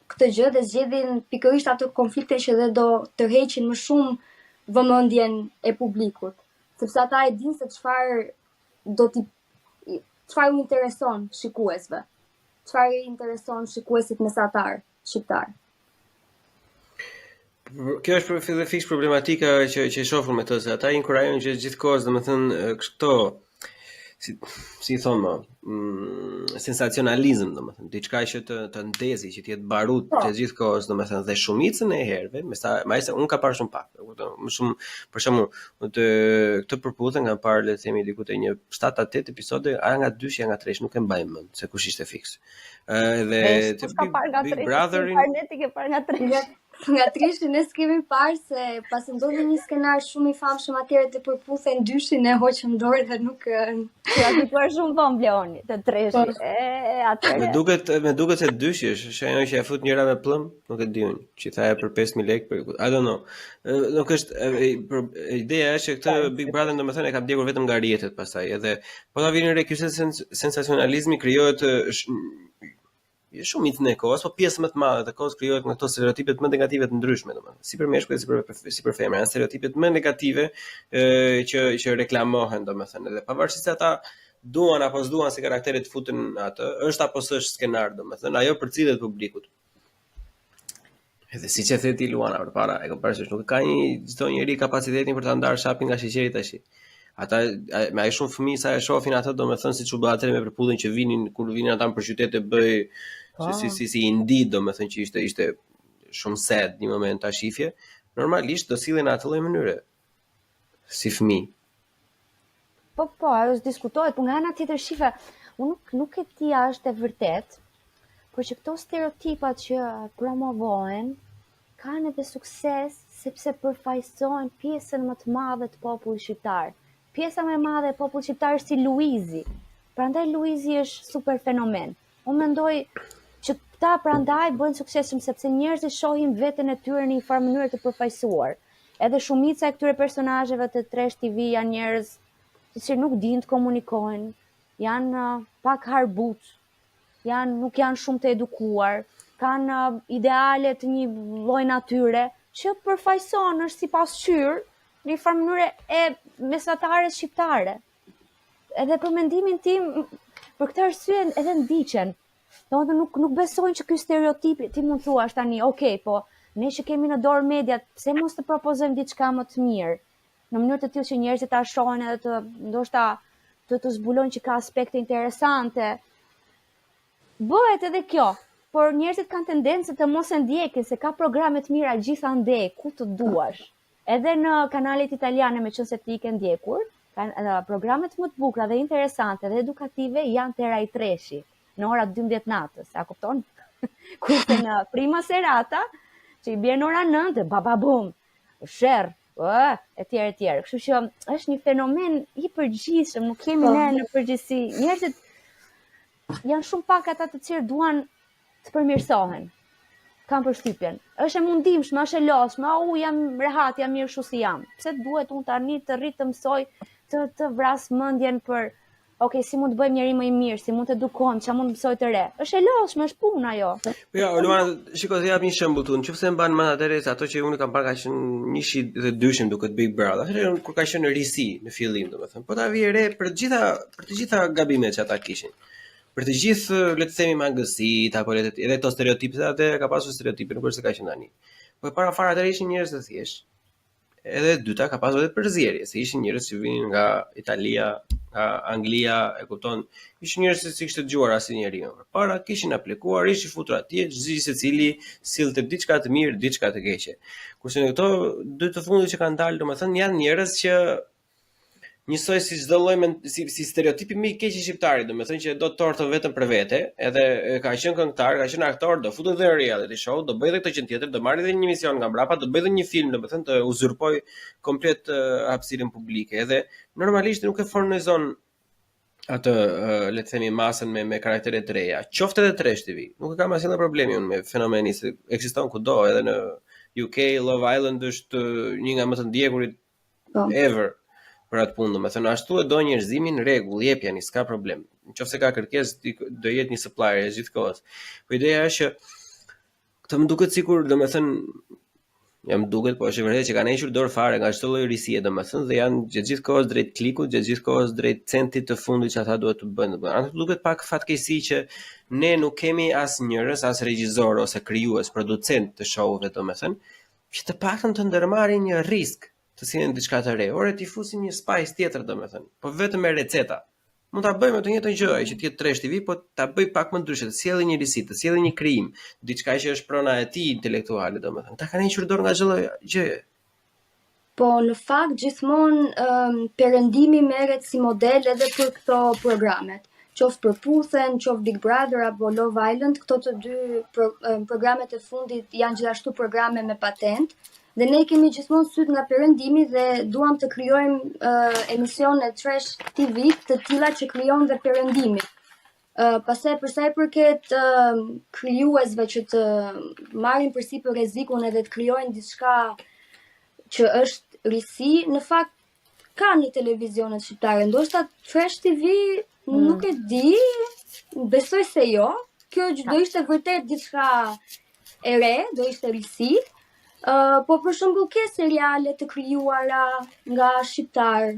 S4: këtë gjë dhe zgjedhin pikërisht ato konflikte që dhe do tërheqin më shumë vëmendjen e publikut, sepse ata e dinë se çfarë u intereson shikuesve, çfarë i intereson shikuesit mesatar shqiptar.
S2: Kjo është fillimisht problematika që e shohim me të se ata inkurajojnë që gjithkohës, domethënë këto si thonë sensacionalizëm, domethënë diçka që të ndezi, që të jetë barut të gjithkohës, domethënë dhe shumicën e herëve, me sa unë ka parë shumë pak, më shumë për shembull këtë përputhen kanë parë le të themi diku te një 7-8 episode, nga 2 nga 3 nuk e mbaj mend se kush ishte fiks. Edhe Big Brotherin
S3: ti ke parë nga 3.
S4: Nga 3 ne s'kemi parë se pas ndodhi një skenar shumë i famshëm atëherë të përputhen 2 e hoqëm dorë dhe nuk
S3: aty po shumë vonë Bleoni të 3.
S2: Me duket se 2 është ajo që e fut njëra me plëm, nuk e di unë, që thaja për 5.000 lekë, I don't know. Nuk është ideja është që këtë Big Brother domethënë e ka ndjekur vetëm nga rrjetet pastaj, edhe po ta vini re ky sensacionalizmi krijohet shumë i kohës, po pjesë më të madhe të kohës krijohet nga këto stereotipet më negative të ndryshme, domethënë, si për meshkuj si për femra, janë stereotipet më negative që reklamohen, domethënë, edhe pavarësisht se ata duan apo s'duan si karakterit të futen atë, është apo s'është skenar, domethënë, ajo përcillet publikut. Edhe siç e the ti Luana përpara, e kam parasysh nuk ka çdo njeri kapacitetin për ta ndarë shapin nga sheqeri tash. Ata me ai shumë fëmijë sa e shohin atë, domethënë siç u bë atëherë me përpullin që kur vinin ata për qytet e bëj si indi, domethënë që ishte shumë sad një moment ta shifje, normalisht do sillen në atë lloj mënyre si fëmijë.
S3: Po, ajo diskutohet, por nga ana tjetër shife, unë nuk e di a është e vërtet, por që këto stereotipat që promovohen kanë edhe sukses sepse përfaqësojnë pjesën më të madhe të popullit shqiptar. Pjesa më e madhe e popullit shqiptar është si Luizi. Prandaj Luizi është super fenomen. Unë mendoj që këta prandaj bëjnë suksesshëm sepse njerëzit shohin veten e tyre në një farë mënyrë të përfaqësuar. Edhe shumica e këtyre personazheve të Trash TV janë njerëz që nuk dinë të komunikojnë, janë pak harbut, nuk janë shumë të edukuar, kanë ideale të një lloj natyre që përfaqëson është sipas qyr në një farë mënyrë e mesatares shqiptare. Edhe për mendimin tim, për këtë arsye edhe ndiqen. Domethënë nuk besojnë që ky stereotip, ti mund thuash tani, okay, po ne që kemi në dorë mediat, pse mos të propozojmë diçka më të mirë, në mënyrë të tillë që njerëzit ta shohin edhe të ndoshta të zbulojnë që ka aspekte interesante. Bëhet edhe kjo, por njerëzit kanë tendencë të mos e ndjekin se ka programe të mira gjithandej, ku të duash. Edhe në kanalet italiane, me qënë se ti ke ndjekur, programet më të bukura dhe interesante dhe edukative janë te Rai Treshi, në ora 12 natës, a kupton? Kurse në Prima Serata, që i bie në ora 9, bababum, sherr, etj. Kështu që është një fenomen i përgjithshëm, nuk kemi ne në përgjithësi. Njerëzit janë shumë pak ata të cilët duan të përmirësohen. Kam përshtypjen. Është e mundimshme, është e lodhshme, jam rehat, jam mirë kështu si jam. Pse duhet unë tani të rrit të mësoj të vras mendjen për okay, si mund të bëjmë njëri më i mirë, si mund të edukohem, çfarë mund të mësoj të re. Është e lodhshme, është punë ajo.
S2: Po ja, Luana, shikoj të jap një shembull këtu. Nëse mban mend atëherë ato që unë kam parë ka qenë 1 dhe 2 duket Big Brother. Atëherë kur ka qenë risi në fillim, domethënë. Po ta vi re për të gjitha gabimet që ata kishin. Për të gjithë, le të themi, mangësit, apo edhe këto stereotipet, atë ka pasur stereotipe, nuk është se ka qenë tani. Po para fare atëherë ishin njerëz të thjeshtë. Edhe e dyta ka pasur edhe përzierje, se ishin njerëz që vinin nga Italia, nga Anglia, e kupton, ishin njerëz që si kishte dëgjuar asnjëri më përpara, kishin aplikuar, ishin futur atje, çdo secili sillte diçka të mirë, diçka të keqe. Kurse në këto dy të fundit që kanë dalë, domethënë janë njerëz që njësoj si çdo lloj si stereotipi më i keq i shqiptarit, domethënë që do të tortë vetëm për vete, edhe ka qenë këngëtar, ka qenë aktor, do futet në reality show, do bëj edhe këtë gjë tjetër, do marrë edhe një mision nga mbrapa, do bëj edhe një film, domethënë të uzurpoj komplet hapësirën publike. Edhe normalisht nuk e fornizon atë le të themi masën me karaktere të reja. Qoftë edhe Trash TV. Nuk kam asnjë problemi unë me fenomenin se ekziston kudo, edhe në UK Love Island është një nga më të ndjekurit ever. për atë punë, domethënë ashtu e do njerëzimin rregull, jepjani, s'ka problem. Nëse ka kërkesë do jetë një supplier gjithkohës. Po ideja është që këtë më duket sikur domethënë jam duket, po është vërtet që kanë hequr dorë fare nga çdo lloj risie, domethënë, dhe janë gjithë kohës drejt klikut, gjithë kohës drejt centit të fundit që ata duhet të bëjnë. Anë duket pak fatkeqësi që ne nuk kemi as njerëz, as regjisor ose krijues, producent të showve, domethënë, që të paktën të ndërmarrin një risk të sjellin diçka të re. Ore ti fusin një spice tjetër, domethënë, po vetëm me receta. Mund ta bëjmë të njëjtën gjë, që të jetë Trash TV, po ta bëj pak më ndryshe, të sjellë një risi, të sjellë një krijim, diçka që është prona e tij intelektuale, domethënë. Ta kanë hequr dorë nga çdo lloj gjëje.
S4: Po në fakt gjithmonë perëndimi merret si model edhe për këto programet. Qoftë për Puthen, qoftë Big Brother apo Love Island, këto të dy programet e fundit janë gjithashtu programe me patent. Dhe ne kemi gjithmonë syt nga perëndimi dhe duam të krijojmë emisione Trash TV të tilla që krijojnë dhe perëndimi. Pastaj për sa i përket krijuesve që të marrin përsipër rrezikun edhe të krijojnë diçka që është risi, në fakt ka në televizionet shqiptare. Ndoshta Trash TV nuk e di, besoj se jo. Kjo do ishte vërtet diçka e re, do ishte risi. Po për shembull ke seriale të krijuara nga shqiptar.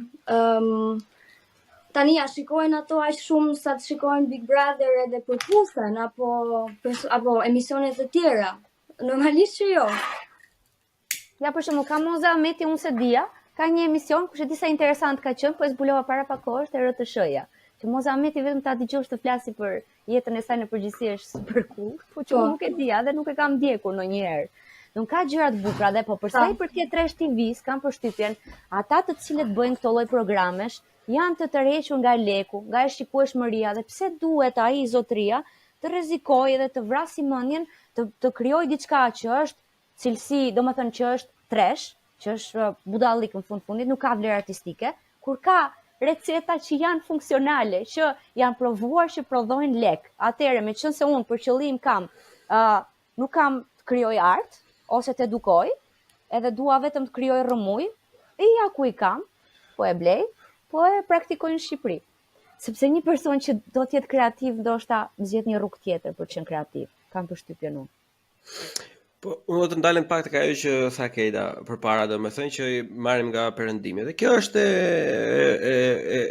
S4: Tani ja shikojnë ato aq shumë sa të shikojnë Big Brother edhe për Puthen apo emisione të tjera. Normalisht që jo.
S3: Ja për shembull ka Moza Ahmeti, unë se dia, ka një emision kush e di sa interesant ka qenë, po e zbulova para pak kohësh te RTS-ja. Që Moza Ahmeti vetëm ta dëgjosh të flasi për jetën e saj në përgjithësi është super cool, po që nuk e dia dhe nuk e kam ndjekur ndonjëherë. Nuk ka gjëra të bukura dhe po për sa i përket Trash TV-s kam përshtypjen ata të cilët bëjnë këto lloj programesh janë të tërhequr nga leku, nga e shikueshmëria dhe pse duhet ai zotëria të rrezikojë dhe të vrasë mendjen të krijojë diçka që është cilësi, domethënë që është trash, që është budallik në fundit, nuk ka vlerë artistike, kur ka receta që janë funksionale, që janë provuar që prodhojnë lek. Atëherë, meqense unë për qëllim kam nuk kam të krijoj art ose të edukoj, edhe dua vetëm të krijoj rrëmuj, ja ku i kam, po e blej, po e praktikoj në Shqipëri. Sepse një person që do të jetë kreativ, ndoshta zgjedh një rrugë tjetër për të qenë kreativ. Kam përshtypjen unë.
S2: Po unë do të ndalem pak tek ajo që tha Keita përpara, domethënë që marrim nga perëndimi. Dhe kjo është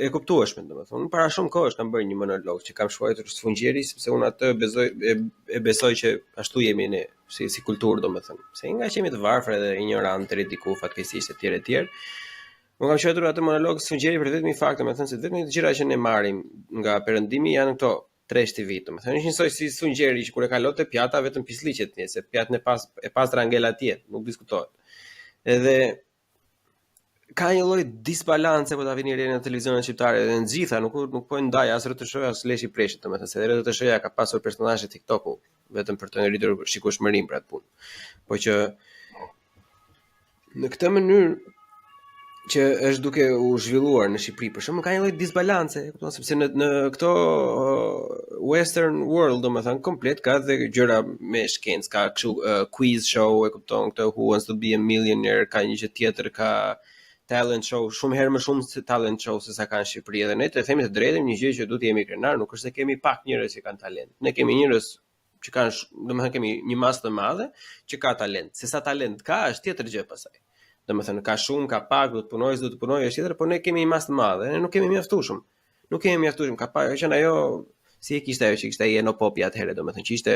S2: e kuptueshme, domethënë. Unë para shumë kohësh kam bërë një monolog që kam shkruar sfungjeri, sepse unë atë besoj që ashtu jemi ne si kulturë, domethënë. Se nga që jemi të varfër edhe ignorant, rediku, fatkeqësisht etj. Unë kam shkruar atë monolog sfungjeri për vetëm një fakt, domethënë se vetëm të gjëra që ne marrim nga perëndimi janë këto Trash TV, domethënë është njësoj si sungjeri që kur e kalon te pjata vetëm pisliqet një, se pjatën e pastra ngel atje, nuk diskutohet. Edhe ka një lloj disbalance po ta vini re në televizionin shqiptar edhe në gjitha, nuk po ndaj as RTS-ja as Leshi Preshit, domethënë se RTS-ja ka pasur personazhe TikTok-u vetëm për të ngritur shikueshmërinë për atë punë. Po që në këtë mënyrë që është duke u zhvilluar në Shqipëri, për shembull ka një lloj disbalance, kupton, sepse në këto western world, domethënë komplet ka dhe gjëra me shkencë, ka kështu quiz show, e kupton, këto Who Wants to be a Millionaire, ka një gjë tjetër, ka talent show, shumë herë më shumë se talent show se sa ka në Shqipëri. Edhe ne të themi të drejtën, një gjë që duhet të jemi krenar, nuk është se kemi pak njerëz që kanë talent. Ne kemi njerëz që kanë, domethënë kemi një masë të madhe që ka talent. Se sa talent ka është tjetër gjë pastaj. Domethënë ka shumë, ka pak, do të punoj, është tjetër, por ne kemi një masë të madhe, ne nuk kemi mjaftueshëm. Ka pak, që ajo si e kishte ajo që kishte ai Eno Popi atëherë, domethënë që ishte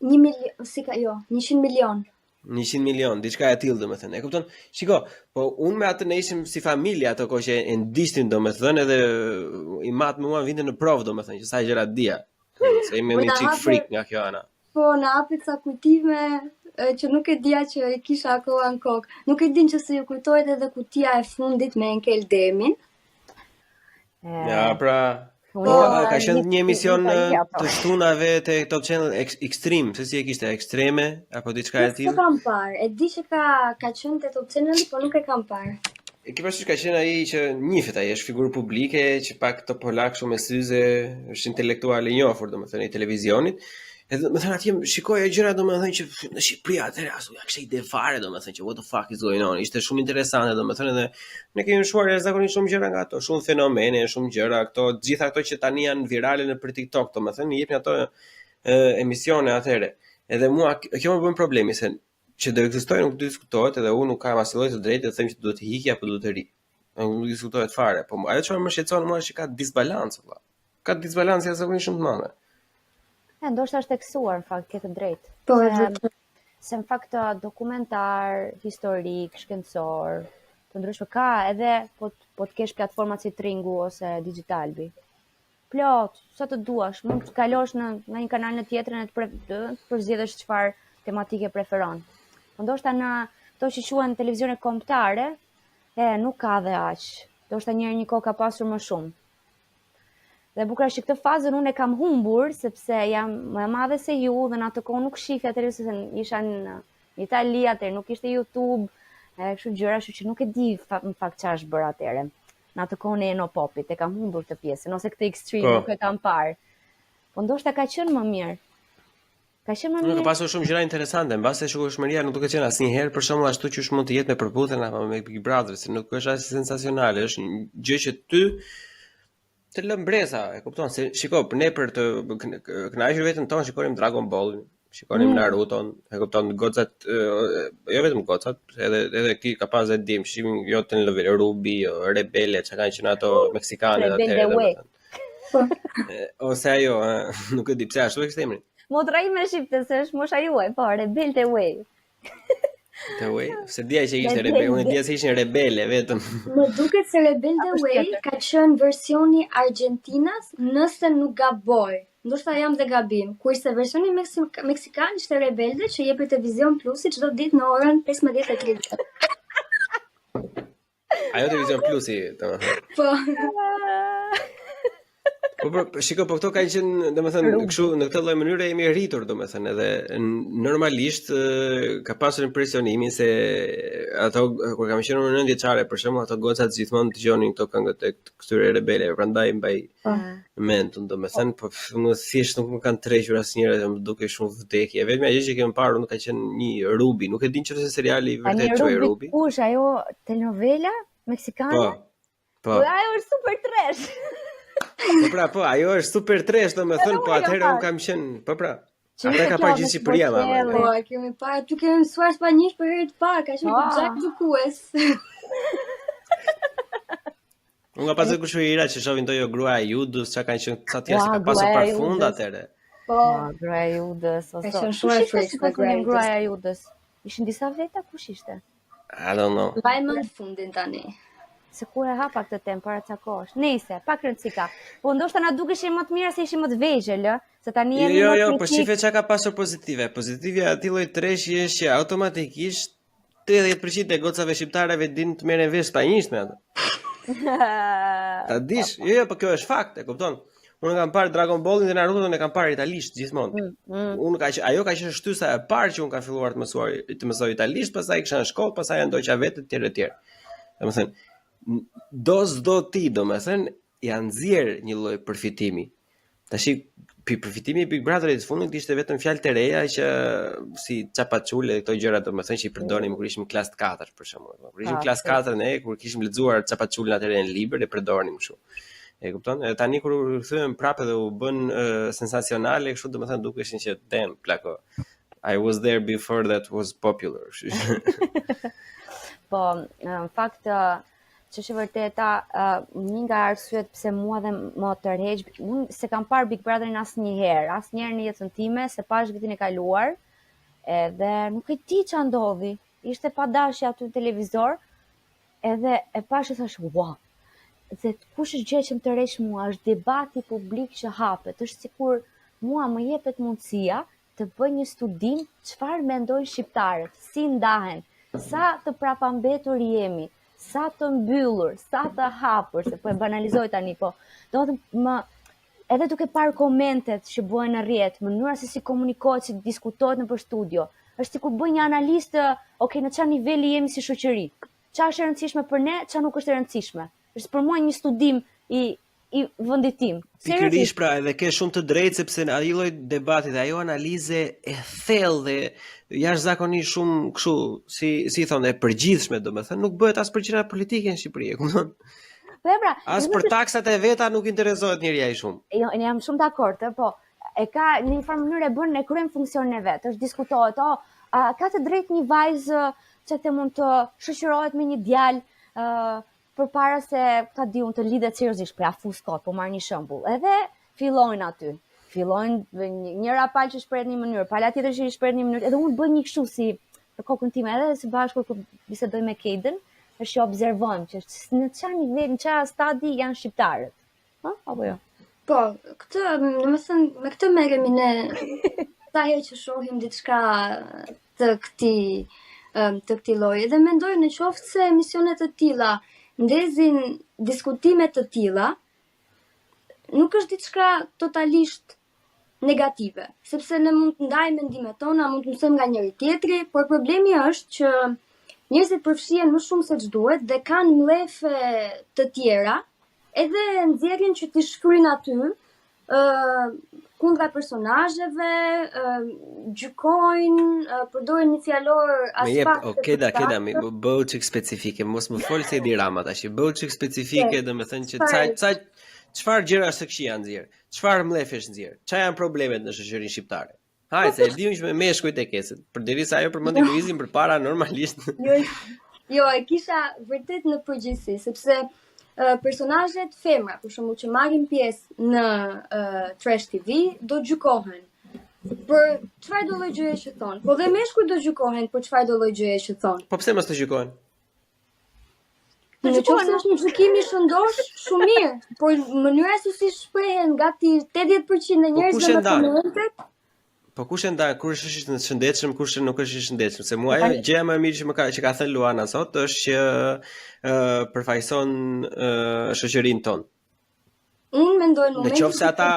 S4: 1 milion, 100 milion.
S2: 100 milion, diçka e tillë domethënë. E kupton? Shiko, po unë me atë ne ishim si familje ato kohë që e ndiqnin domethënë edhe i mat me mua vinte në provë domethënë që sa gjëra dia. Se jemi me çik freak nga kjo ana.
S4: Po na hapi ca kujtime që nuk e dija që e kisha akoma në kokë. Nuk e din që se ju kujtohet edhe kutia e fundit me Enkel Demin.
S2: Ja, pra, ka qenë një emision të shtunave te Top Channel Extreme, se si e kishte ekstreme apo diçka e tillë.
S4: Nuk kam parë. E di që ka qenë te Top Channel, por nuk e kam parë.
S2: E ke parasysh ka qenë ai që njihet ai, është figurë publike që pak të polak shumë me syze, është intelektual i njohur domethënë i televizionit. Edhe më thënë atje shikoja gjëra domethënë që në Shqipëri atëherë asu ja kishte ide fare domethënë që what the fuck is going on. Ishte shumë interesante domethënë edhe ne kemi shuar zakonisht shumë gjëra nga ato, shumë fenomene, shumë gjëra, këto gjitha ato që tani janë virale në për TikTok domethënë i jepni ato emisione atëherë. Edhe mua kjo më bën problemi se që do ekzistojë nuk do diskutohet edhe unë nuk kam asnjë lloj të drejtë të them që duhet të hiqja apo duhet të ri. Nuk diskutohet fare, po ajo çfarë më shqetëson mua është që ka disbalancë valla. Ka disbalancë jashtëzakonisht shumë të madhe.
S3: Ndoshta është teksuar në fakt, ke të drejtë.
S4: Po,
S3: se në fakt dokumentar, historik, shkencor, të ndryshme ka edhe po të kesh platformat si Tringu ose Digitalbi. Plot, sa të duash, mund të kalosh në një kanal në tjetrën e të përzgjedhësh çfarë tematike preferon. Po ndoshta në ato që quhen televizione kombëtare, nuk ka dhe aq. Ndoshta një kohë ka pasur më shumë. Dhe bukur është që këtë fazën unë e kam humbur, sepse jam më e madhe se ju, dhe në atë kohë nuk shifja televizion, se isha në Itali atëherë, nuk ishte YouTube, kështu gjëra, kështu që nuk e di në fakt çfarë është bërë atëherë. Në atë kohë e no popit, e kam humbur këtë pjesën, ose këtë Extreme, nuk e kam parë. Po ndoshta ka qenë më mirë. Ka qenë më mirë.
S2: Nuk ka pasur shumë gjëra interesante, mbase shikueshmëria nuk duket qenë asnjëherë për shembull ashtu që mund të jetë me përputhjen apo me Big Brother, se nuk është as sensacionale, është një gjë që ty të lë mbresa, e kupton? Se shiko, ne për të kënaqur veten tonë shikonim Dragon Ball, shikonim Naruto, e kupton, gocat, jo vetëm gocat, edhe ki ka pas edhe dim, shihim jo të në Ruby, Rebele, çka kanë qenë ato meksikane atëherë. Ose ajo, nuk e di pse ashtu e kishte emrin.
S3: Motra ime shqipte se është mosha juaj, po, Rebel the Way.
S2: The Way? Se dia që ishte rebel, unë dia se ishin rebele vetëm.
S4: Më duket se Rebel the Way ka qenë versioni Argentinas, nëse nuk gaboj. Ndoshta jam dhe gabim. Kurse versioni meksikan ishte Rebelde që jepet te Vision Plusi çdo ditë në orën 15:30.
S2: Ajo te Vision Plusi, domethënë.
S4: Po.
S2: Po shiko, po këto kanë qenë, domethënë, kështu në këtë lloj mënyre jemi rritur, domethënë, edhe normalisht ka pasur impresionimin se ato kur kam qenë në 9 vjeçare, për shembull, ato gocat gjithmonë dëgjonin këto këngët e këtyre rebeleve, prandaj mbaj mend, domethënë, po më thjesht nuk më kanë tërhequr asnjëherë, më duket shumë vdekje. Vetëm ajo që kemi parë nuk ka qenë një Ruby, nuk e din nëse seriali vërtet quhej Ruby.
S3: Kush ajo telenovela meksikane?
S2: Po.
S3: Ajo është super trash.
S2: Po pra, po, ajo është super trash, domethënë, po atëherë un kam qenë, po pra. Ata ka parë gjithë Shqipëria më.
S4: Po, kemi parë, tu kemi mësuar spanjisht për herë të parë, ka qenë gjak dukues.
S2: Unë nga pasë kushërira që shohin to jo gruaja Judës, çka kanë qenë ca tjerë, ka pasur parfund atëherë.
S3: Po, gruaja Judës, ose.
S4: Ka qenë shumë e freskët
S3: gruaja Judës. Ishin disa veta, kush ishte?
S2: I don't know.
S4: Mbaj mend fundin tani.
S3: Se kur e hapa këtë temë para ca kohësh. Nëse, pak rëndësi ka. Po ndoshta na dukeshin më të mira se ishin më të vegjël, se tani jemi më.
S2: Jo, po shife çka ka pasur pozitive. Pozitive atij lloj treshi është që automatikisht 80% e gocave shqiptarëve din të merren vesh spanjisht me atë. Ta dish? Jo, po kjo është fakt, e kupton? Unë kam parë Dragon Ballin dhe Naruto e kam parë italisht gjithmonë. Unë ajo ka qenë shtysa e parë që unë kam filluar të mësoj italisht, pastaj kisha në shkollë, pastaj ndoqa vetë etj. Domethënë do ti, domethënë, janë nxjerr një lloj përfitimi. Tash përfitimi i Big Brotherit fundit ishte vetëm fjalë të reja që si çapaçule këto gjëra, domethënë që i përdorim kur ishim klas 4 për shembull. Kur ishim klas 4 ne, kur kishim lexuar çapaçulën atëherë në libër e përdorim kështu. E kupton? Edhe tani kur u kthyem prapë dhe u bën sensacionale, kështu domethënë dukeshin që damn plako. I was there before that was popular.
S3: Po, në fakt që është vërteta, një nga arsyet pse mua dhe më tërheq, unë se kam parë Big Brotherin asnjëherë në jetën time, se pash vitin e kaluar, edhe nuk e di ç'a ndodhi. Ishte pa dashje aty në televizor, edhe e pash e thash, wow. Dhe kush është gjë që më tërheq mua, është debati publik që hapet, është sikur mua më jepet mundësia të bëj një studim çfarë mendojnë shqiptarët, si ndahen, sa të prapambetur jemi, sa të mbyllur, sa të hapur, se po e banalizoj tani, po domethënë edhe duke parë komentet që bëhen në rrjet, mënyra se si komunikohet, si diskutohet nëpër studio, është sikur bëj një analistë, okay, në çfarë niveli jemi si shoqëri. Çfarë është e rëndësishme për ne, çfarë nuk është e rëndësishme. Është për mua një studim i vendit tim.
S2: Pikërisht pra, edhe ke shumë të drejtë sepse ai lloj debati dhe ajo analize e thellë dhe jashtëzakonisht shumë kështu, si thonë, e përgjithshme, domethënë nuk bëhet as për gjëra politike në Shqipëri, e kupton?
S3: Pra,
S2: as për taksat e veta nuk interesohet njëri ai shumë.
S3: Jo, ne jam shumë dakord, po e ka në një farë mënyrë e bën e kryen funksionin e vet. Është diskutohet, ka të drejtë një vajzë që të mund të shoqërohet me një djalë përpara se ta di unë të lidhet seriozisht, për afus kot, po marr një shembull. Edhe fillojnë aty. Fillojnë njëra palë që shprehet në një mënyrë, pala tjetër që shprehet në një mënyrë, edhe unë bëj një kështu si për kokën time, edhe së bashku kur bisedoj me Keiden, është që observojmë që në çfarë niveli, në çfarë stadi janë shqiptarët. Apo jo?
S4: Po, domethënë me këtë merremi ne sa herë që shohim diçka të këtij lloji. Dhe mendoj në qoftë se emisionet të tilla ndezin diskutime të tilla, nuk është diçka totalisht negative, sepse ne mund të ndajmë mendimet tona, mund të mësojmë nga njëri tjetri, por problemi është që njerëzit përfshihen më shumë se ç'duhet dhe kanë mlefe të tjera, edhe nxjerrin që t'i shkruajnë aty kundra personazheve, gjykojnë, përdorin një fjalor as
S2: Keda, bëu çik specifike, mos më fol se di Rama tash, bëu çik specifike, domethënë që çfarë gjëra se këshia nxjerr, çfarë mlefesh nxjerr, çfarë janë problemet në shoqërinë shqiptare. Hajde, se e dimë që me meshkujt e kesit, përderisa ajo përmendi Luizin përpara normalisht.
S4: Jo, e kisha vërtet në përgjithësi, sepse personazhet femra, për shembull që marrin pjesë në Trash TV, do gjykohen për çfarë do lloj gjëje që thon. Po dhe meshkujt do gjykohen për çfarë do lloj gjëje që thon.
S2: Po pse mos të gjykohen?
S4: Në qoftë është një gjykim i shëndosh, shumë mirë, por mënyra se si shprehen gati 80% e njerëzve në komentet.
S2: Po kush e ndan, kush është i shëndetshëm, kush nuk është i shëndetshëm? Se mua gjëja më e mirë që ka thënë Luana sot është që përfaqëson shoqërinë tonë.
S4: Unë mendoj në momentin
S2: në qoftë se ata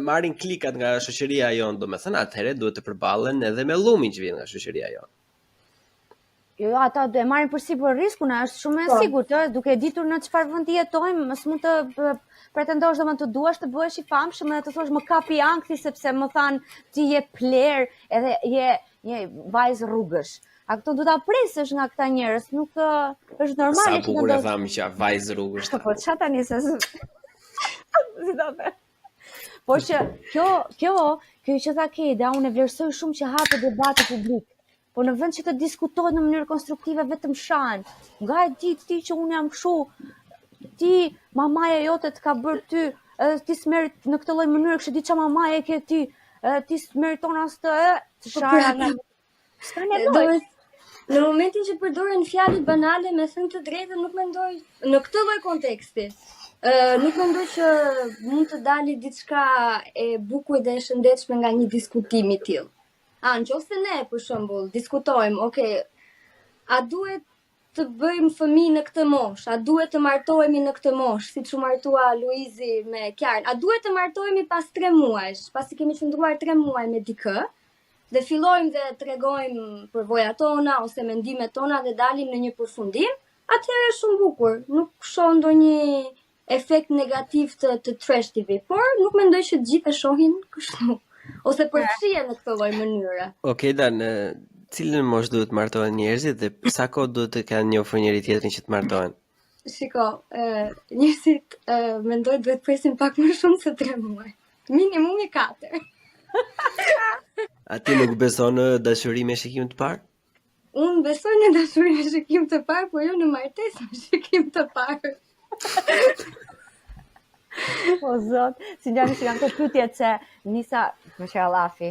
S2: marrin klikat nga shoqëria jonë, domethënë atëherë duhet të përballen edhe me llumin që vjen nga shoqëria jonë.
S3: Jo, ata do e marrin përsipër riskun, është shumë e sigurt, duke ditur në çfarë vendi jetojmë, mos mund të pretendosh domethënë të duash të bëhesh i famshëm edhe të thosh më kapi ankthi sepse më than ti je pler edhe je një vajzë rrugësh. A këto do ta presësh nga këta njerëz, nuk është normale
S2: që bukur e tham që vajzë rrugësh.
S3: Po çfarë tani se si do të. Po që kjo që tha Keda, unë e vlerësoj shumë që hapet debati publik. Po në vend që të diskutohet në mënyrë konstruktive vetëm shahen. Nga e ditë ti që unë jam kështu, ti mamaja jote të ka bërë ty, ti s'merit në këtë lloj mënyrë, kështu di çfarë mamaje ke ti, ti s'meriton as të shara nga. S'ka nevojë.
S4: Në momentin që përdoren fjalë banale, me thënë të drejtën, nuk mendoj në këtë lloj konteksti. Nuk mendoj që mund të dalë diçka e bukur dhe e shëndetshme nga një diskutim i tillë. Nëse ne, për shembull, diskutojmë, a duhet të bëjmë fëmijë në këtë moshë, a duhet të martohemi në këtë moshë, siç u martua Luizi me Kiarën, a duhet të martohemi pas 3 muajsh, pasi kemi qëndruar 3 muaj me dikë, dhe fillojmë dhe tregojmë përvojat tona ose mendimet tona dhe dalim në një përfundim, atëherë është shumë bukur, nuk shoh ndonjë efekt negativ të Trash TV, por nuk mendoj që të gjithë e shohin kështu. Ose përfshihen në këtë lloj mënyre.
S2: Në cilën moshë duhet martohen njerëzit dhe sa kohë duhet të kanë njohur njëri tjetrin që të martohen?
S4: Shiko, njerëzit mendoj duhet presin pak më shumë se 3 muaj. Minimumi 4.
S2: A ti nuk beson në dashuri me shikim të parë?
S4: Unë besoj në dashuri me shikim të parë, por jo në martesë me shikim të parë.
S3: O zot, si njani që kanë të pytjet se nisa, më që Allafi,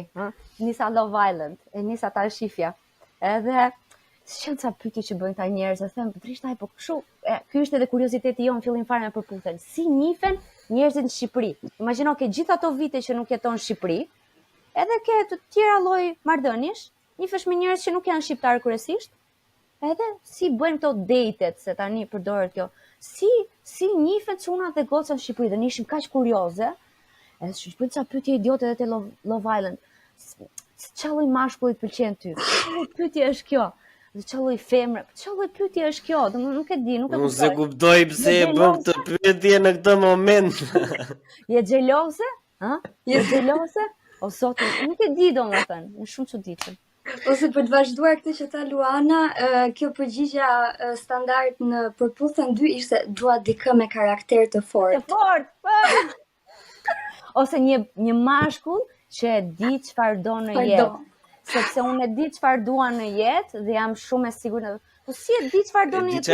S3: nisa Love Island, e nisa ta shifja. Edhe, si që ca pytje që bëjnë ta njerëz, e them, drishtaj, po këshu, ky është edhe kurioziteti jo në fillim fare me përputhen. Si njifen njerëzit në Shqipëri? Imagjino ke gjithë ato vite që nuk jeton në Shqipëri, edhe ke të tjera lloj marrëdhëniesh, njifesh me njerëz që nuk janë shqiptarë kryesisht, edhe si bëjnë këto datet, se tani përdoret kjo. Si njifen çuna dhe goca në Shqipëri, dhe ne ishim kaq kurioze, edhe shpërit ca pyetje idiote edhe te Love Island. Çfarë lloj mashkulli të pëlqen ty? Çfarë pyetje është kjo? Dhe çfarë lloj femre, çfarë lloj pyetje është kjo? Domethënë nuk e di, nuk e
S2: Unë se
S3: kuptoj.
S2: kuptoj pse e bën këtë pyetje në këtë moment.
S3: Je xheloze? Ha? Je xheloze? O zoti, nuk e di domethënë, është shumë çuditshëm.
S4: Ose për të vazhduar këtë që tha Luana, kjo përgjigja standard në përputhjen 2 ishte dua dikë me karakter të
S3: Të
S4: fortë.
S3: fort. Ose një mashkull që e di çfarë do në jetë. Sepse unë e di çfarë dua në jetë dhe jam shumë e sigurt. Po si e di çfarë do në jetë?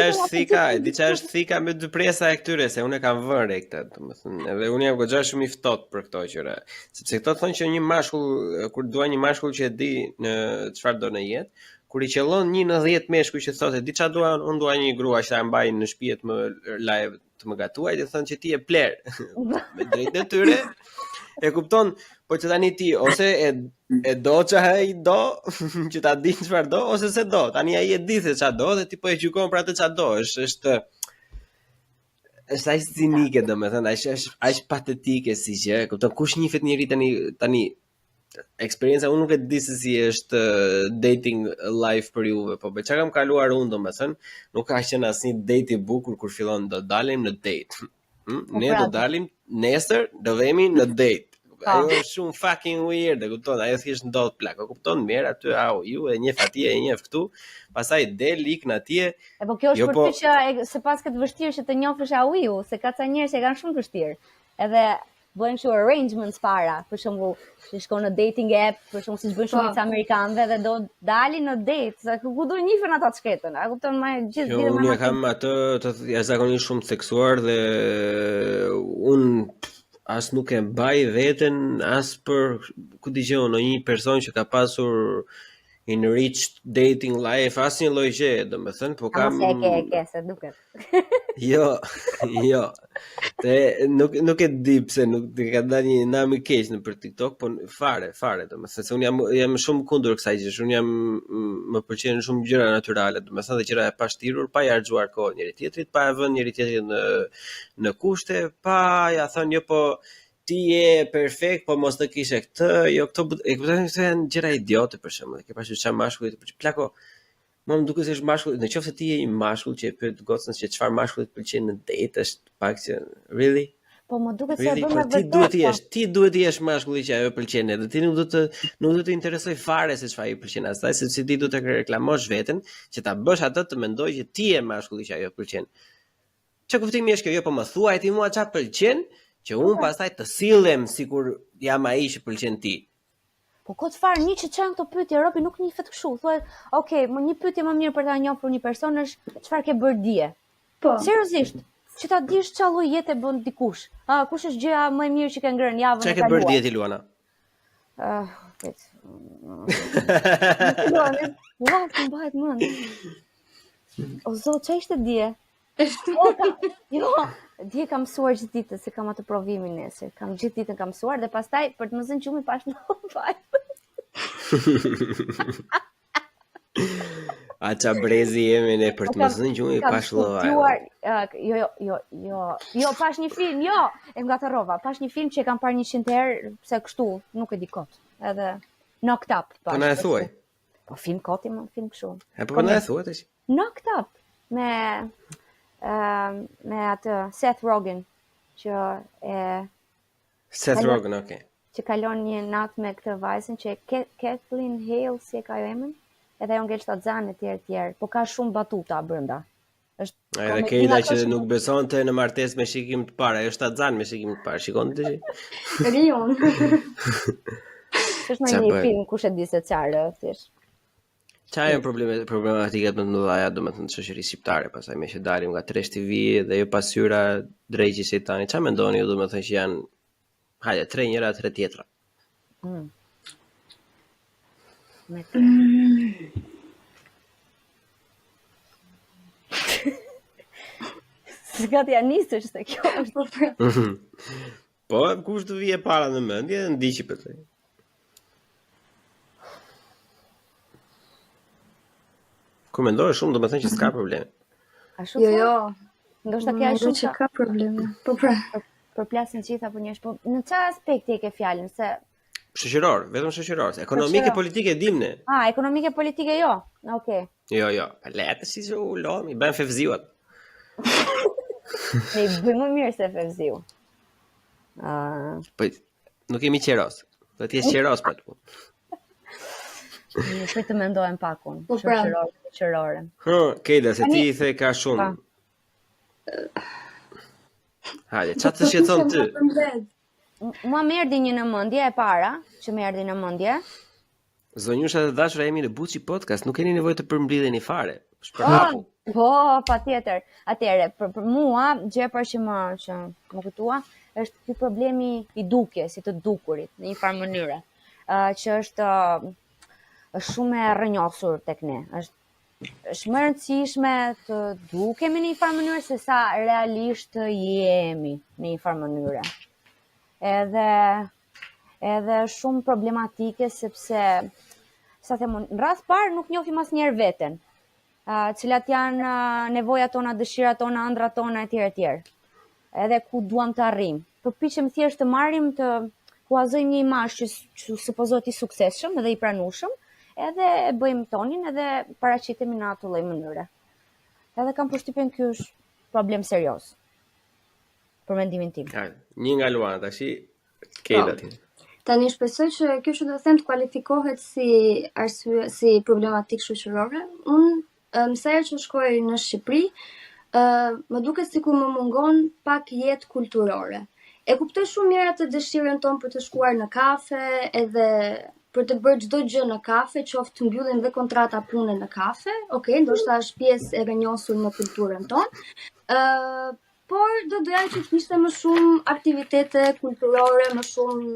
S2: Diçka është thika me dy presa e këtyre, se unë e kam vënë re këtë, domethënë, edhe unë jam goxha shumë i ftohtë për këto gjëra. Sepse këto thonë që një mashkull, kur dua një mashkull që e di në çfarë do në jetë, kur i qellon 1 në 10 meshkuj që thotë di çfarë dua, unë dua një grua që ta mbaj në shtëpi të më live të më gatuaj, dhe thonë që ti je pler. Me drejtë e tyre. E kupton, po që tani ti ose e do që ai do, që ta di çfarë do, ose se do. Tani ai e di se çfarë do dhe ti po e gjykon për atë çfarë do. Është aq cinike, domethënë, aq patetike si gjë. Kupton, kush njihet njëri tani eksperjenca unë nuk e di se si është dating life për juve, po me çka kam kaluar unë domethënë, nuk ka qenë asnjë date i bukur kur fillon do dalim në date. Ne do dalim nesër, do vemi në date. Ajo është shumë fucking weird, e kupton? Ajo thjesht ndodh plak. E kupton mirë aty ju e njeh atje, e njeh këtu, pastaj del ikën atje.
S3: E po kjo është për ty që sepas këtë vështirë që të njohësh au, se ka ca njerëz që kanë shumë vështirë. Edhe bëjnë kështu arrangements para, për shembull, që shkon në dating app, për shembull siç bëjnë shumica amerikanëve dhe do dalin në date, sa ku do njihen ata të shkretën. A kupton më gjithë ditën.
S2: Unë kam atë të jashtëzakonisht shumë seksuar dhe unë as nuk e mbaj veten as për ku dëgjon në një person që ka pasur enriched dating life, asnjë lloj gjë, domethënë, po kam
S3: ke se duket.
S2: Jo. Nuk e di pse nuk ka dalë një nam i keq në për TikTok, po fare, domethënë se unë jam shumë kundër kësaj gjë. Unë më pëlqejnë shumë gjëra natyrale, domethënë dhe gjëra e pashtirur, pa i harxuar kohë njëri tjetrit, pa e vënë njëri tjetrin në kushte, pa ja thënë jo po ti je perfekt, po mos të kishe këtë, jo këto e kupton se janë gjëra idiote për shembull. Ke pasur çfarë mashkullit, plako. Më duket se është mashkull, nëse ti je një mashkull që e pyet gocën se çfarë mashkullit pëlqen në date, është pak që really.
S3: Po më duket se e bën me
S2: vërtet. Ti duhet të jesh mashkulli që ajo pëlqen, dhe ti nuk do të interesoj fare se çfarë i pëlqen asaj, sepse ti duhet të reklamosh veten që ta bësh atë të mendoj që ti je mashkulli që ajo pëlqen. Çfarë kuptimi është kjo? Jo, po më thuaj ti mua çfarë pëlqen, që unë pastaj të sillem sikur jam ai që pëlqen ti.
S3: Po kot fare një që çan këto pyetje Robi nuk njihet kështu. Thuhet, "Okay, një pyetje më mirë për ta njohur një person është çfarë ke bërë dje?"
S4: Po.
S3: Seriozisht, që ta dish çfarë lloj jete bën dikush. Kush është gjëja më e mirë që ke ngrënë javën e kaluar?
S2: Çfarë ke bërë dje ti, Luana?
S3: Ua, të mbahet mend. O zot, çfarë ishte dje? Jo, dje kam mësuar gjithë ditën, se kam atë provimin nesër. Gjithë ditën kam mësuar dhe pastaj për të më zënë gjumi pash në vaj.
S2: A qa brezi jemi ne për të më zënë gjumi pash në vaj.
S3: Jo, pash një film, jo, e ngatërrova. Pash një film që e kam parë 100 herë, pse kështu, nuk e di kot. Edhe Knocked Up.
S2: Po na e thuaj.
S3: Po film koti, më film kështu.
S2: Po na e thuaj tash.
S3: Knocked Up me atë Seth Rogen që
S2: okay.
S3: Që kalon një natë me këtë vajzën që Kathleen Hale, si e ka jo emrin, edhe ajo ngel shtatzan e tjerë, po ka shumë batuta brenda.
S2: Edhe Keila që nuk besonte në martesë me shikim të parë, ajo shtatzan me shikim të parë, shikon ti?
S4: Rion.
S3: Është një film kush e di se çfarë thjesht.
S2: Qa janë problematikat më të mëdha, domethënë shoqërisë shqiptare, pastaj me që dalim nga Trash TV dhe jo pasyra drejtë shejtani. Çfarë mendoni ju domethënë që janë hajde 3 njëra 3 tjetra?
S3: Zgati janë nisësh se kjo është.
S2: Po, kush të vije para në mendje, ndiqi për të. Ku mendoj shumë, do të thënë që s'ka probleme.
S4: Jo.
S3: Ndoshta kjo është shumë
S4: që ka probleme. Po
S3: përplasin gjitha për njerëz, po në çfarë aspekti e ke fjalën se
S2: Shoqëror, vetëm shoqëror. Ekonomike, politike dim ne.
S3: Ekonomike, politike jo. Okej.
S2: Jo. Letë si që u lodhëm, i bën fevziuat.
S3: Ne i bëjmë më mirë se fevziu.
S2: Po, nuk jemi qeros. Do t'jesh qeros për të punë.
S3: Në për të mendohem pakun.
S4: Po, pra.
S3: Shoqërore.
S2: Kejda, se ti i the ka shumë. Hajde, çfarë të shqetëson ty?
S3: Mua më erdhi një në mendje e para, që më erdhi në mendje.
S2: Zonjusha dhe dashura, jemi në Buçi Podcast, nuk keni nevojë të përmbledheni fare. Shpërhapu.
S3: Po, patjetër. Atëre, për mua, gjë që më kujtua, është ky problemi i dukjes, si të dukurit, në një farë mënyre, që është shumë e rrënjosur tek ne. Është më rëndësishme të dukemi në një farë mënyrë se sa realisht jemi në një farë mënyre. Edhe shumë problematike sepse në rast parë nuk njohim asnjëherë veten. Cilat janë nevojat tona, dëshirat tona, ëndrat tona etj. Edhe ku duam të arrijmë. Përpiqem thjesht të marrim të huazojmë një imazh që supozohet i suksesshëm dhe i pranueshëm, edhe e bëjmë tonin edhe paraqitemi në atë lloj mënyre. Edhe kam përshtypjen ky është problem serioz. Për mendimin tim.
S2: Një nga Luana tash, Kejda ti.
S4: Tani shpresoj që kjo që do të them të kualifikohet si arsye, si problematik shoqërore. Unë sa herë që shkoj në Shqipëri, më duket sikur më mungon pak jetë kulturore. E kuptoj shumë mirë atë dëshirën tonë për të shkuar në kafe, edhe për të bërë çdo gjë në kafe, qoftë të mbyllim dhe kontrata pune në kafe. Okej, ndoshta është pjesë e rrënjosur në kulturën tonë. Por do doja që të kishte më shumë aktivitete kulturore, më shumë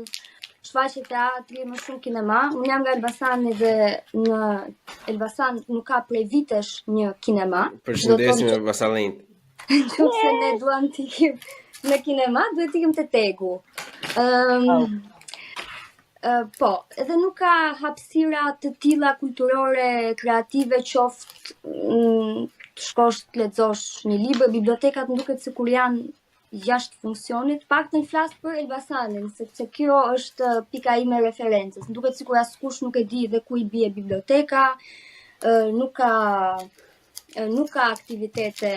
S4: shfaqje teatri, më shumë kinema. Unë jam nga Elbasani dhe në Elbasan nuk ka prej vitesh një kinema.
S2: Përshëndesim Elbasanin.
S4: Nëse ne duam të ikim në kinema, duhet të ikim te Tegu. Po, edhe nuk ka hapësira të tilla kulturore, kreative, qoftë të shkosh të lexosh një libër, bibliotekat më duket sikur janë jashtë funksionit, paktën flas për Elbasanin, sepse kjo është pika ime referencës. Më duket sikur askush nuk e di dhe ku i bie biblioteka, nuk ka aktivitete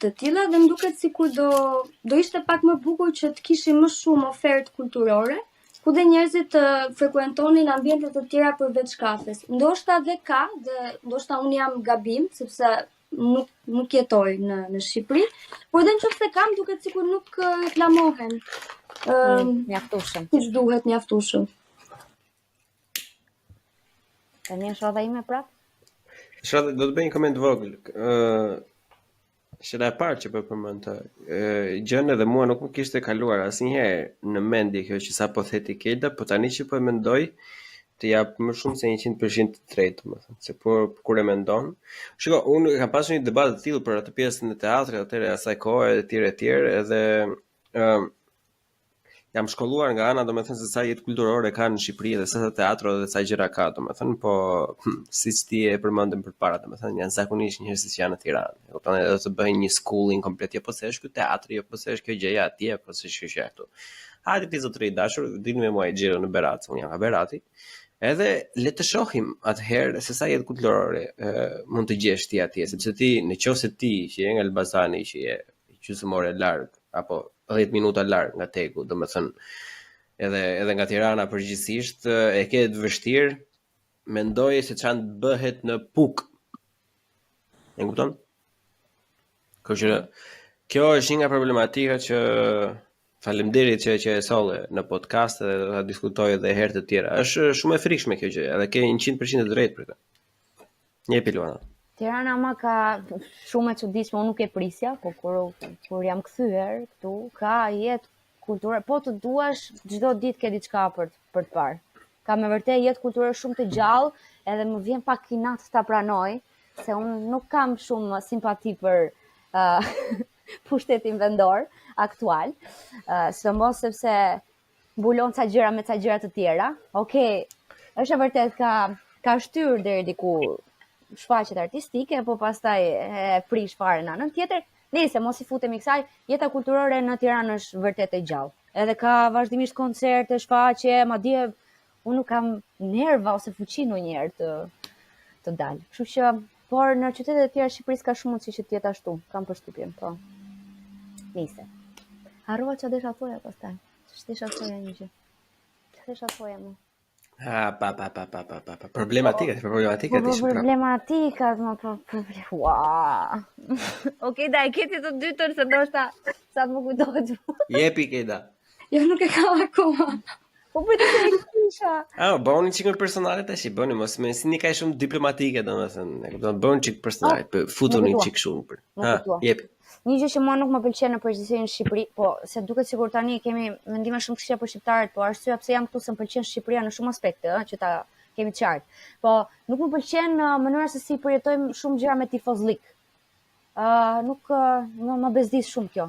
S4: të tilla dhe më duket sikur do ishte pak më bukur që të kishim më shumë ofertë kulturore, ku dhe njerëzit të frekuentonin ambiente të tjera përveç kafes. Ndoshta dhe ka, dhe ndoshta unë jam gabim, sepse nuk jetoj në Shqipëri, por edhe nëse kam duket sikur nuk reklamohen.
S3: Mjaftueshëm.
S4: Siç duhet mjaftueshëm.
S3: Tani është rrodha ime prap?
S2: Do të bëj një koment vogël. Shëra e parë që përmend të gjën edhe mua nuk më kishte kaluar asnjëherë në mendje kjo që sa po theti Kelda, po tani që po e mendoj të jap më shumë se 100% të drejtë, domethënë, se kur e mendon. Shiko, unë kam pasur një debat të tillë për atë pjesën e teatrit atëherë asaj kohe etj, edhe jam shkolluar nga ana, domethënë, se sa jetë kulturore ka në Shqipëri dhe sa teatro dhe sa gjëra ka, domethënë, po siç ti e përmendëm përpara, domethënë, janë zakonisht njerëz që janë në Tiranë. E kupton, edhe të bëjnë një schooling komplet, jo po se është ky teatri, jo po se është kjo gjëja atje, po se është kjo gjë këtu. Hajde ti zotëri i dashur, dini me mua e Xhiro në Berat, unë jam nga Berati. Edhe le të shohim atëherë se sa jetë kulturore mund të gjesh ti atje, sepse ti nëse ti që je nga Elbasani, që je gjysmore larg apo 10 minuta larg nga Tegu, domethënë edhe nga Tirana përgjithsisht, e ke të vështirë, mendoj se çan bëhet në Puk. E kupton? Kjo është një nga problematikat që faleminderit që e solle në podcast dhe ta diskutoj edhe herë të tjera. Është shumë e frikshme kjo gjë, edhe ke 100% të drejtë për këtë. Jepi Luana.
S3: Tirana më ka shumë e çuditshme, unë nuk e prisja, po kur jam kthyer këtu, ka jetë kulturore, po të duash çdo ditë ke diçka për të parë. Ka me vërtet jetë kulturore shumë të gjallë, edhe më vjen pak inat ta pranoj, se unë nuk kam shumë simpati për pushtetin vendor aktual, sëmos sepse mbulon ca gjëra me ca gjëra të tjera. Okej, është e vërtet ka shtyr deri diku shfaqjet artistike, po pastaj e prish fare në anën tjetër. Nëse mos i futemi kësaj, jeta kulturore në Tiranë është vërtet e gjallë. Edhe ka vazhdimisht koncerte, shfaqje, madje unë nuk kam nerva ose fuqi ndonjëherë të dalë. Kështu që, por në qytetet e tjera Shqipërisë ka shumë mundësi që të jetë ashtu, kam përshtypjen, po. Nice. Harrova çfarë desha thoja pastaj. Ç'është desha thoja një gjë. Ç'është desha thoja më?
S2: Problematikat
S3: Ua. Okej, da e keti të dytën se ndoshta sa të më kujtohet.
S2: Jepi Keda.
S4: Jo, nuk e kam akoma.
S3: Po për të e kisha.
S2: Bëni çik më personale tash, bëni mos më sini kaq shumë diplomatike domethënë, e kupton, bëni çik personale, futuni çik shumë për. Jepi.
S3: Një gjë që mua nuk më pëlqen në përgjithësi në Shqipëri, po se duket sikur tani kemi mendime shumë të këqija për shqiptarët, po arsyeja pse jam këtu se më pëlqen Shqipëria në shumë aspekte, që ta kemi të qartë. Po nuk më pëlqen mënyra se si përjetojmë shumë gjëra me tifozlik. Nuk më bezdis shumë kjo.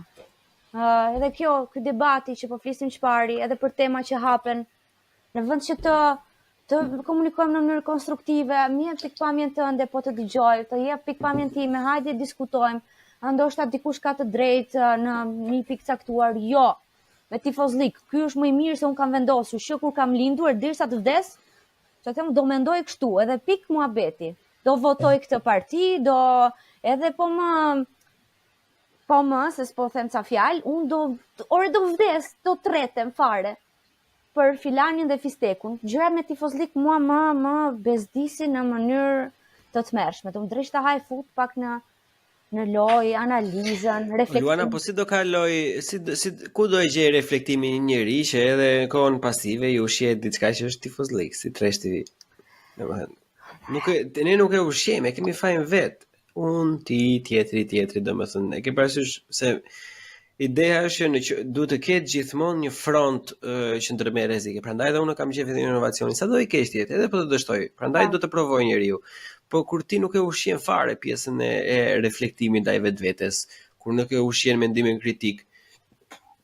S3: Edhe ky debati që po flisim çpari, edhe për tema që hapen, në vend që të komunikojmë në mënyrë konstruktive, më jep pikpamjen tënde, po të dëgjoj, të jep pikpamjen time, hajde diskutojmë. Ndoshta dikush ka të drejtë në një pikë caktuar, jo, me tifozlik, ky është më i mirë se unë kam vendosur, që kur kam lindur, derisa të vdes, që them do mendoj kështu, edhe pik muhabeti, do votoj këtë parti, edhe po më, se s'po them ca fjalë, unë do vdes, do tretem fare, për filanin dhe fistekun, gjëra me tifozlik mua më bezdisi në mënyrë të tmerrshme, të më dresh të haj fut pak në loj, analizën, reflektim.
S2: Luana, po si do kaloj, ku do e gjej reflektimin një njeri që edhe në kohën pasive ju ushqet diçka që është tifozlik, si treshti. Ne nuk e ushqem, e kemi fajin vet. Unë, ti, tjetri, domethënë, e ke parasysh se ideja është që duhet të ketë gjithmonë një front që ndërmer rrezik. Prandaj edhe unë kam qejf inovacionin. Sa do i keq tjetër, edhe po të dështoj. Prandaj do të provoj njeriu. Po kur ti nuk e ushqen fare pjesën e reflektimit ndaj vetvetes, kur nuk e ushqen mendimin kritik,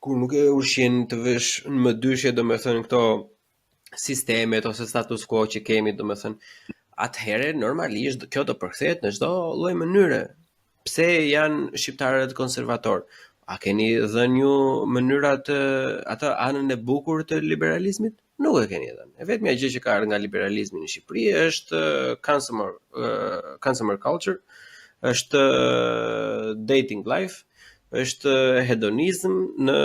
S2: kur nuk e ushqen të vësh në mëdyshje domethënë këto sistemet ose status quo që kemi domethënë, atëherë normalisht kjo do përkthehet në çdo lloj mënyre. Pse janë shqiptarët konservator? A keni dhënë ju mënyrat atë anën e bukur të liberalizmit? Nuk e keni dhënë. E vetmja gjë që ka ardhur nga liberalizmi në Shqipëri është consumer culture, është dating life, është hedonizëm në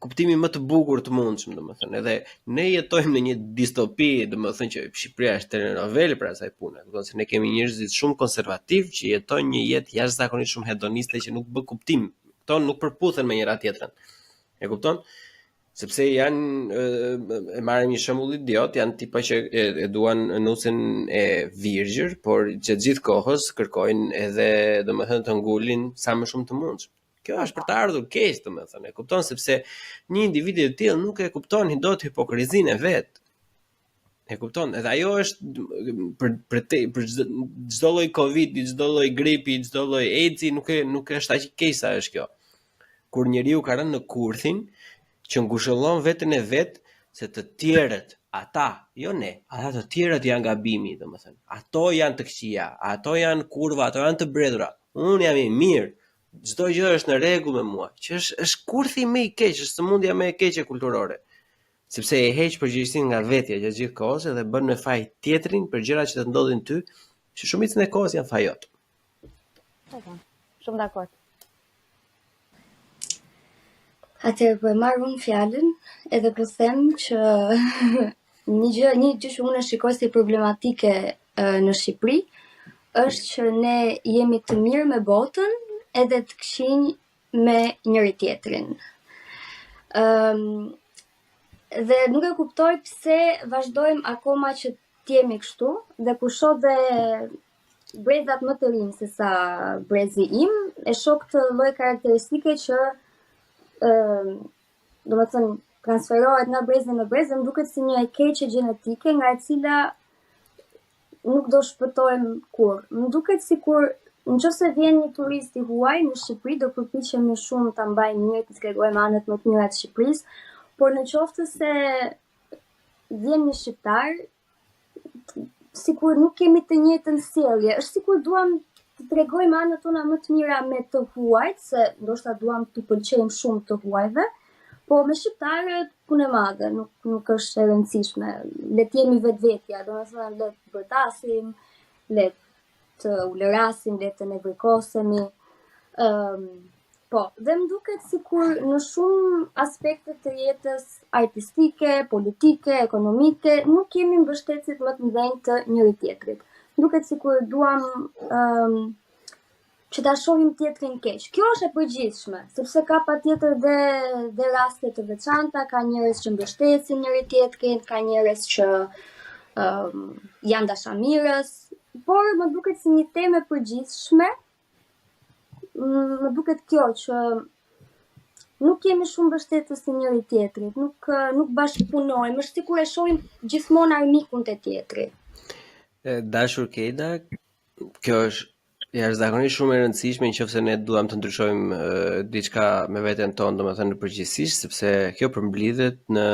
S2: kuptimin më të bukur të mundshëm, domethënë. Edhe ne jetojmë në një distopi, domethënë që Shqipëria është telenovel për asaj pune. Do të thotë se ne kemi njerëz shumë konservativ që jetojnë një jetë jashtëzakonisht shumë hedoniste që nuk bë kuptim. Këto nuk përputhen me njëra tjetrën. E kupton? Sepse janë, e marrim një shembull idiot, janë tipa që e duan nusin e virgjër, por gjatë gjithë kohës kërkojnë edhe domethënë të ngulin sa më shumë të mundshëm. Kjo është për të ardhur keq, domethënë, e kupton sepse një individ i tillë nuk e kupton dot hipokrizinë e vet. E kupton? Edhe ajo është për çdo lloj Covidi, çdo lloj gripi, çdo lloj AIDS-i nuk është aq keq sa është kjo. Kur njeriu ka rënë në kurthin që ngushëllon veten e vet se të tjerët, ata, jo ne, ata të tjerët janë gabimi, domethënë. Ato janë të këqija, ato janë kurva, ato janë të bredhura. Unë jam i mirë. Çdo gjë është në rregull me mua, që është kurthi më i keq, është sëmundja më e keqe kulturore. Sepse e heq përgjegjësinë nga vetja gjatë gjithë kohës dhe bën në faj tjetrin për gjërat që të ndodhin ty, që shumicën e kohës janë faj jot.
S3: Shumë dakord.
S4: Atëherë po e marr unë fjalën, edhe po them që një gjë që unë e shikoj si problematike në Shqipëri është që ne jemi të mirë me botën edhe të këqinj me njëri tjetrin. Dhe nuk e kuptoj pse vazhdojmë akoma që t'jemi kështu, dhe kur shoh dhe brezat më të rinj se sa brezi im, e shoh këtë lloj karakteristike që do të thënë transferohet nga brezi në brez, më duket si një e keqe gjenetike nga e cila nuk do shpëtojmë kur. Më duket sikur nëse vjen një turist i huaj në Shqipëri, do përpiqemi shumë ta mbajmë mirë, të tregojmë anët më të mira të Shqipërisë, por në qoftë se vjen një shqiptar, sikur nuk kemi të njëjtën sjellje, është sikur duam të tregojmë anët tona më të mira me të huajt, se ndoshta duam të pëlqejmë shumë të huajve, Po me shqiptarët punë e madhe, nuk është e rëndësishme. Le të jemi vetvetja, domethënë le të bërtasim, le të ulërasim, le të nevrikosemi. Po, dhe më duket sikur në shumë aspekte të jetës artistike, politike, ekonomike, nuk kemi mbështetësit më të mëdhenj të njëri tjetrit. Duket sikur duam që ta shohim tjetrin keq. Kjo është e përgjithshme, sepse ka patjetër dhe raste të veçanta, ka njerëz që mbështesin njëri tjetrin, ka njerëz që janë dashamirës, por më duket si një temë e përgjithshme. Më duket kjo që nuk kemi shumë mbështetës të njëri tjetrit, nuk bashkëpunojmë, është sikur e shohim gjithmonë armikun të tjetri.
S2: Dashur Keida, kjo është jashtëzakonisht shumë e rëndësishme nëse ne duam të ndryshojmë diçka me veten tonë, domethënë në përgjithësisht, sepse kjo përmblidhet në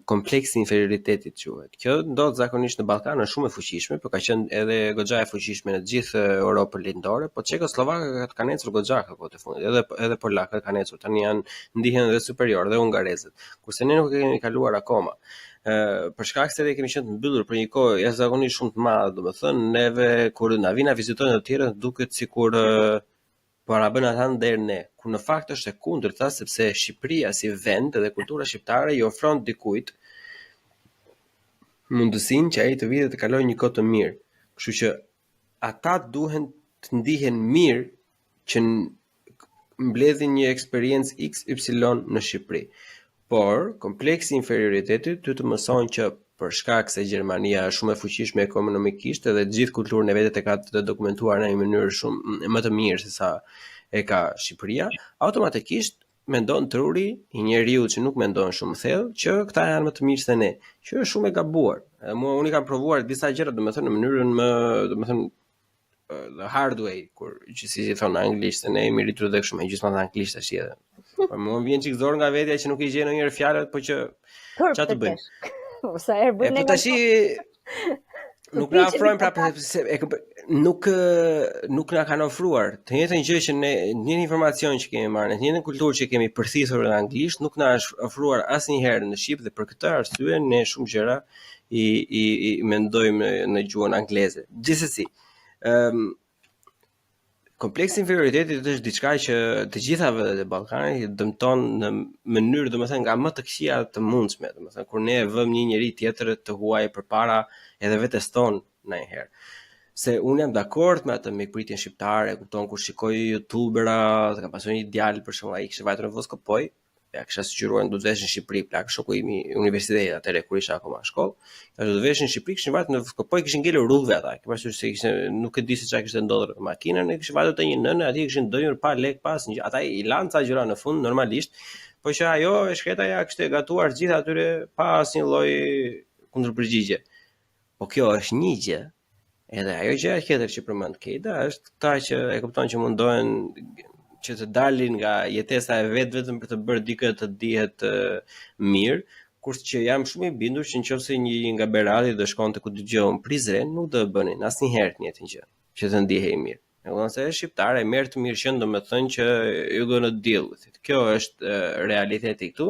S2: kompleksi inferioriteti quhet. Kjo ndodh zakonisht në Ballkan, është shumë e fuqishme, por ka qenë edhe goxha e fuqishme në të gjithë Europën lindore, po çekoslovakët kanë ecur goxha këto të fundit, edhe polakët kanë ecur, tani ndihen edhe superior dhe hungarezët, kurse ne nuk e kemi kaluar akoma. Për shkak se ne kemi qenë të mbyllur për një kohë jashtëzakonisht shumë të madhe, domethënë neve kur na vinë vizitojnë të tjerë duket sikur para bën ata ndër ne, kur në fakt është e kundërta, sepse Shqipëria si vend dhe kultura shqiptare i ofron dikujt mundësinë që ai të vijë dhe të kalojë një kohë të mirë. Kështu që ata duhen të ndihen mirë që mbledhin një eksperiencë XY në Shqipëri. Por kompleksi inferioritetit ty të mëson që për shkak se Gjermania është shumë e fuqishme ekonomikisht edhe gjithë kulturën e vetet e ka të dokumentuar në një mënyrë shumë më të mirë se sa e ka Shqipëria, automatikisht mendon truri i njeriu që nuk mendon shumë thellë që këta janë më të mirë se ne, që është shumë e gabuar. Unë kam provuar disa gjëra domethënë në mënyrën më domethënë the hard way, kur që si thon anglisht se ne jemi rritur dhe kështu me gjithmonë anglisht tash edhe. Po më vjen çik zor nga vetja që nuk i gjen ndonjëherë fjalët, po që ç'a të bëjmë?
S3: Sa herë bën
S2: ne. Po tash nuk na ofrojnë prapë nuk na kanë ofruar të njëjtën gjë që ne, një informacion që kemi marrë, të njëjtën kulturë që kemi përthithur në anglisht, nuk na është ofruar asnjëherë në shqip dhe për këtë arsye ne shumë gjëra i mendojmë në gjuhën angleze. Gjithsesi, kompleksi inferioritetit është diçka që të gjitha vendet e Ballkanit dëmton në mënyrë domethënë nga më të këqija të mundshme, domethënë kur ne vëmë një njeri tjetër të huaj përpara edhe vetes tonë ndonjëherë. Se unë jam dakord me atë mikpritjen shqiptare, kupton kur shikoj youtubera, ka pasur një djalë për shembull ai kishte vajtur në Voskopoj, ja kisha sugjeruar do të vesh në Shqipëri, plak shoku im i universitetit atëherë kur isha akoma në shkollë, do të vesh në Shqipëri, kishin vajtur në Voskopoj, kishin ngelur rrugëve ata, ke pasur se kishte nuk e di se çfarë kishte ndodhur me makinën, ne kishin vajtur te një nënë, aty kishin ndonjur pa lek pas, ata i lanë ca gjëra në fund normalisht, po që ajo e shkreta ja kishte gatuar gjithë atyre pa asnjë lloj kundërpërgjigje. Po kjo është një gjë. Edhe ajo gjë tjetër që përmend Keida është ta që e kupton që mundohen që të dalin nga jetesa e vet vetëm për të bërë dikë të dihet mirë, kurse që jam shumë i bindur që nëse një nga Berati do shkonte ku dëgjon Prizren, nuk do e bënin asnjëherë të njëjtën gjë, që të ndihej mirë. Nëse është shqiptar e merr të mirë qenë, domethënë që you gonna deal with it. Kjo është realiteti këtu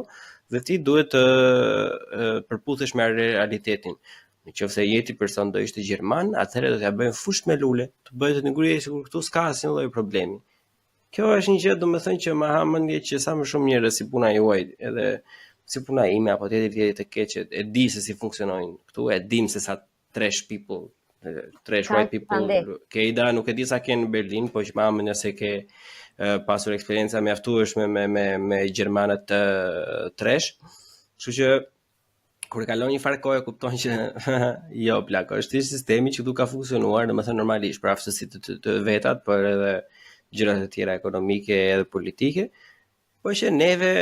S2: dhe ti duhet të përputhesh me realitetin. Nëse jeti person do ishte gjerman, atëherë do t'ja bëjnë fush me lule, të bëhet të ngrihet sikur këtu s'ka asnjë lloj problemi. Kjo është një gjë domethënë që ma ha mendje që sa më shumë njerëz si puna juaj, edhe si puna ime apo tjetër të keqet, e di se si funksionojnë këtu, e dim se sa trash people, trash white people. Keida nuk e di sa ke në Berlin, po që ma ha mendje se ke pasur eksperjenca mjaftueshme me gjermanët trash. Kështu që kur e kalon një farë kohë kupton që jo plak, është thjesht sistemi që këtu ka funksionuar, domethënë normalisht për aftësi të vetat, por edhe gjërat e tjera ekonomike edhe politike, po që neve,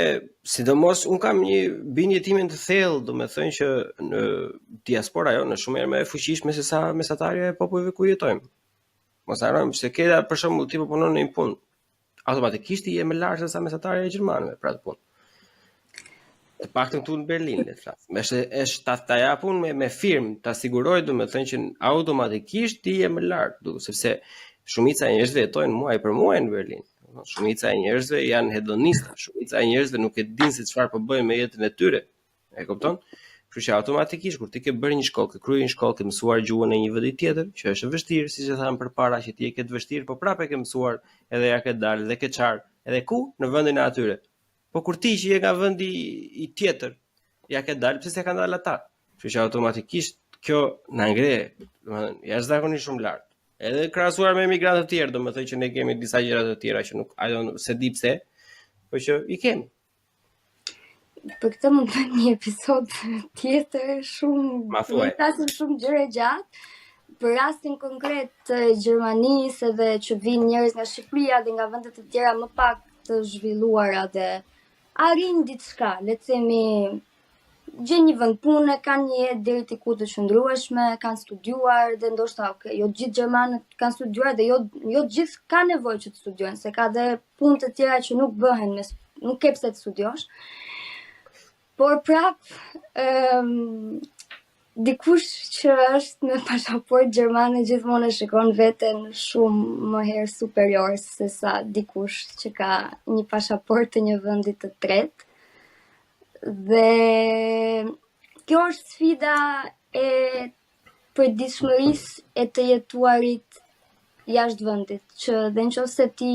S2: sidomos un kam një bindje time të thellë, domethënë që në diaspora jonë është shumë më e fuqishme se sa mesatarja e popujve ku jetojmë. Mos harrojmë se Keida për shembull ti po punon në një punë, automatikisht je më lart se sa mesatarja e gjermanëve për atë punë. Të paktën këtu në Berlin, le të flas. Është ta japun me firmë, ta siguroj domethënë që automatikisht ti je më lart, sepse shumica e njerëzve jetojnë muaj për muaj në Berlin. Shumica e njerëzve janë hedonista, shumica e njerëzve nuk e dinë se çfarë po bëjnë me jetën e tyre. E kupton? Kështu që automatikisht kur ti ke bërë një shkollë, ke kryer një shkollë, ke mësuar gjuhën e një vendi tjetër, që është e vështirë, siç e thamë përpara, që ti e ke të vështirë, po prapë e ke mësuar, edhe ja ke dalë, dhe ke çar, edhe ku? Në vendin e atyre. Po kur ti që je nga vendi i tjetër, ja ke dalë, pse s'e kanë dalë ata? Kështu që automatikisht kjo na ngre, domethënë, jashtëzakonisht shumë lart. Edhe krahasuar me emigrantë të tjerë, domethënë që ne kemi disa gjëra të tjera që nuk se di pse, po që i kemi.
S4: Për këtë mund të bëjmë një episod tjetër shumë,
S2: thuaj.
S4: flasim shumë gjëra gjatë. Për rastin konkret të Gjermanisë edhe që vinë njerëz nga Shqipëria dhe nga vende të tjera më pak të zhvilluara dhe arrin diçka, le të themi, gjen një vend pune, kanë një jetë deri diku të qëndrueshme, kanë studiuar dhe ndoshta jo të gjithë gjermanët kanë studiuar dhe jo të gjithë kanë nevojë që të studiojnë, se ka dhe punë të tjera që nuk bëhen, nuk ke pse të studiosh. Por prap dikush që është me pasaportë gjermane gjithmonë e shikon veten shumë më herë superior se sa dikush që ka një pasaportë të një vendi të tretë. Dhe kjo është sfida e përditshmërisë e të jetuarit jashtë vendit, që dhe nëse ti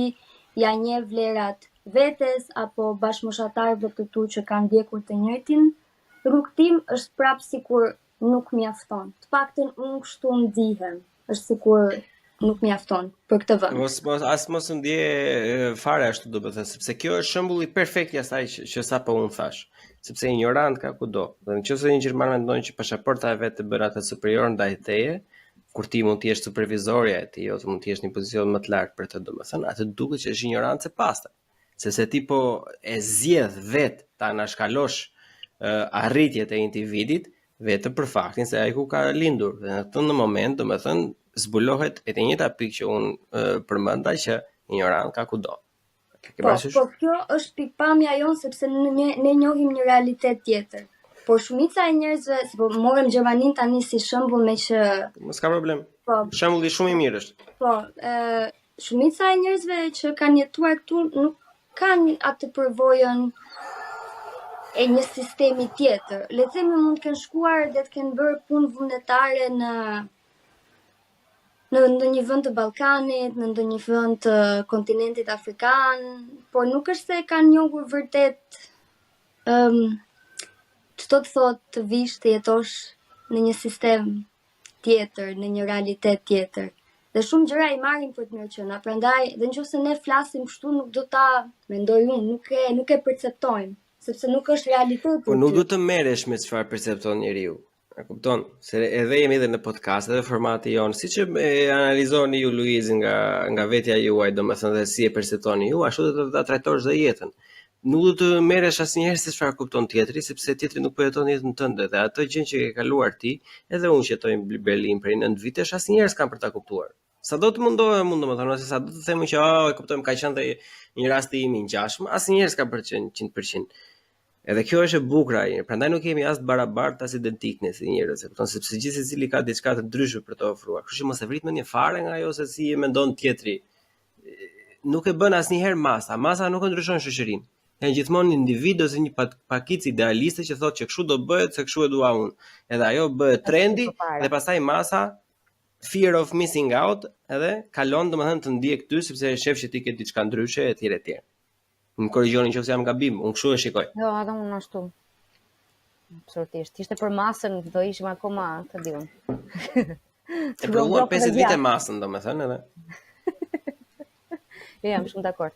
S4: ja njeh vlerat vetes apo bashkëmoshatarëve të tu që kanë ndjekur të njëjtin rrugtim, është prapë sikur nuk mjafton. Të paktën unë kështu ndihem, është sikur nuk mjafton për këtë vend.
S2: Mos ndje fare ashtu, do të thënë, sepse kjo është shembulli perfekt i asaj që sapo unë thash. Sepse ignorant ka kudo. Dhe nëse një gjerman mendon që pasaporta e vet të bën atë superior ndaj teje, kur ti mund të jesh supervizorja e tij ose mund të jesh në një pozicion më të lartë për të, domethënë, atë duket që është ignorancë e pastër. Sepse ti po e zgjedh vet ta anashkalosh arritjet e individit vetëm për faktin se ai ku ka lindur. Dhe në këtë moment, domethënë, zbulohet e të njëjta pikë që unë përmenda që ignorant ka kudo.
S4: Po kjo është pikpamja jonë sepse ne njohim një realitet tjetër. Por shumica e njerëzve, si po morëm Gjermaninë tani si shembull me që
S2: mos ka problem.
S4: Po,
S2: shembulli shumë i mirë është.
S4: Po, shumica e njerëzve që kanë jetuar këtu nuk kanë atë përvojën e një sistemi tjetër. Le të themi mund të kenë shkuar dhe të kenë bërë punë vullnetare në një vend të Ballkanit, në ndonjë vend të kontinentit afrikan, por nuk është se kanë njohur vërtet çdo të thotë të vish të jetosh në një sistem tjetër, në një realitet tjetër. Dhe shumë gjëra i marrin për të mirë qenë. Prandaj, dhe nëse ne flasim kështu, nuk do ta mendoj unë, nuk e perceptojmë, sepse nuk është realiteti.
S2: Po nuk do të merresh me çfarë percepton njeriu. E kupton, se edhe jemi edhe në podcast, edhe formati jonë, siç e analizoni ju Luiz nga vetja juaj, domethënë dhe si e perceptoni ju, ashtu do ta trajtosh dhe jetën. Nuk do të merresh asnjëherë se çfarë kupton tjetri, sepse tjetri nuk po jeton jetën tënde dhe atë gjë që ke kaluar ti, edhe unë që jetoj në Berlin për 9 vitesh, asnjëherë s'kam për ta kuptuar. Sa do të mundohem, domethënë, ose sa do të themi që e kuptojmë, ka qenë dhe një rast i ngjashëm, asnjëherë s'ka për qenë 100%. Edhe kjo është e bukur ai. Prandaj nuk kemi as të barabartë as identik ne si njerëz, e kupton, sepse gjithë secili ka diçka të ndryshme për të ofruar. Kështu që mos e vrit mendjen fare nga ajo se si e mendon tjetri. Nuk e bën asnjëherë masa. Masa nuk e ndryshon shoqërinë. Janë gjithmonë individ ose një pakicë idealiste që thotë që kështu do bëhet, se kështu e dua unë. Edhe ajo bëhet trendi dhe pastaj masa fear of missing out edhe kalon domethënë të ndjek ty sepse e shef që ti ke diçka ndryshe etj etj. Më korrigjoni nëse jam gabim, unë kështu e shikoj.
S3: Jo, edhe unë ashtu. Absolutisht. Ishte për masën, do ishim akoma, të di unë.
S2: E provuar 50 vite masën, domethënë edhe.
S3: Jo, jam shumë dakord.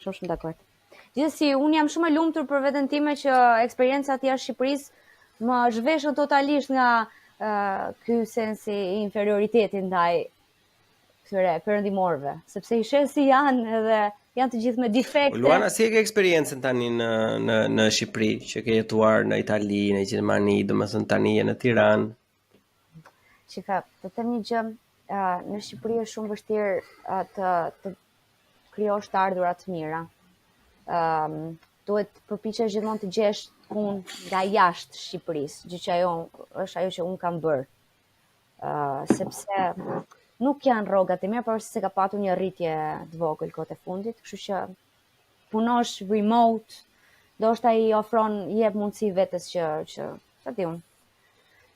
S3: Shumë dakord. Gjithsesi, unë jam shumë e lumtur për veten time që eksperiencat jashtë Shqipërisë më zhveshën totalisht nga ky sensi i inferioriteti ndaj këtyre perëndimorëve, sepse i sheh si janë edhe janë të gjithë me defekte.
S2: Luana, si e ke eksperiencën tani në Shqipëri, që ke jetuar në Itali, në Gjermani, domethënë tani je në Tiranë?
S3: Shika, të them një gjë, në Shqipëri është shumë vështirë të krijosh të ardhura të mira. Duhet përpiqesh gjithmonë të gjesh punë nga jashtë Shqipërisë, gjë që ajo është ajo që unë kam bërë. Sepse nuk janë rrogat e mira, por se ka patur një rritje të vogël kohët e fundit, kështu që punosh remote, ndoshta i ofron, i jep mundësi vetes që sa di unë,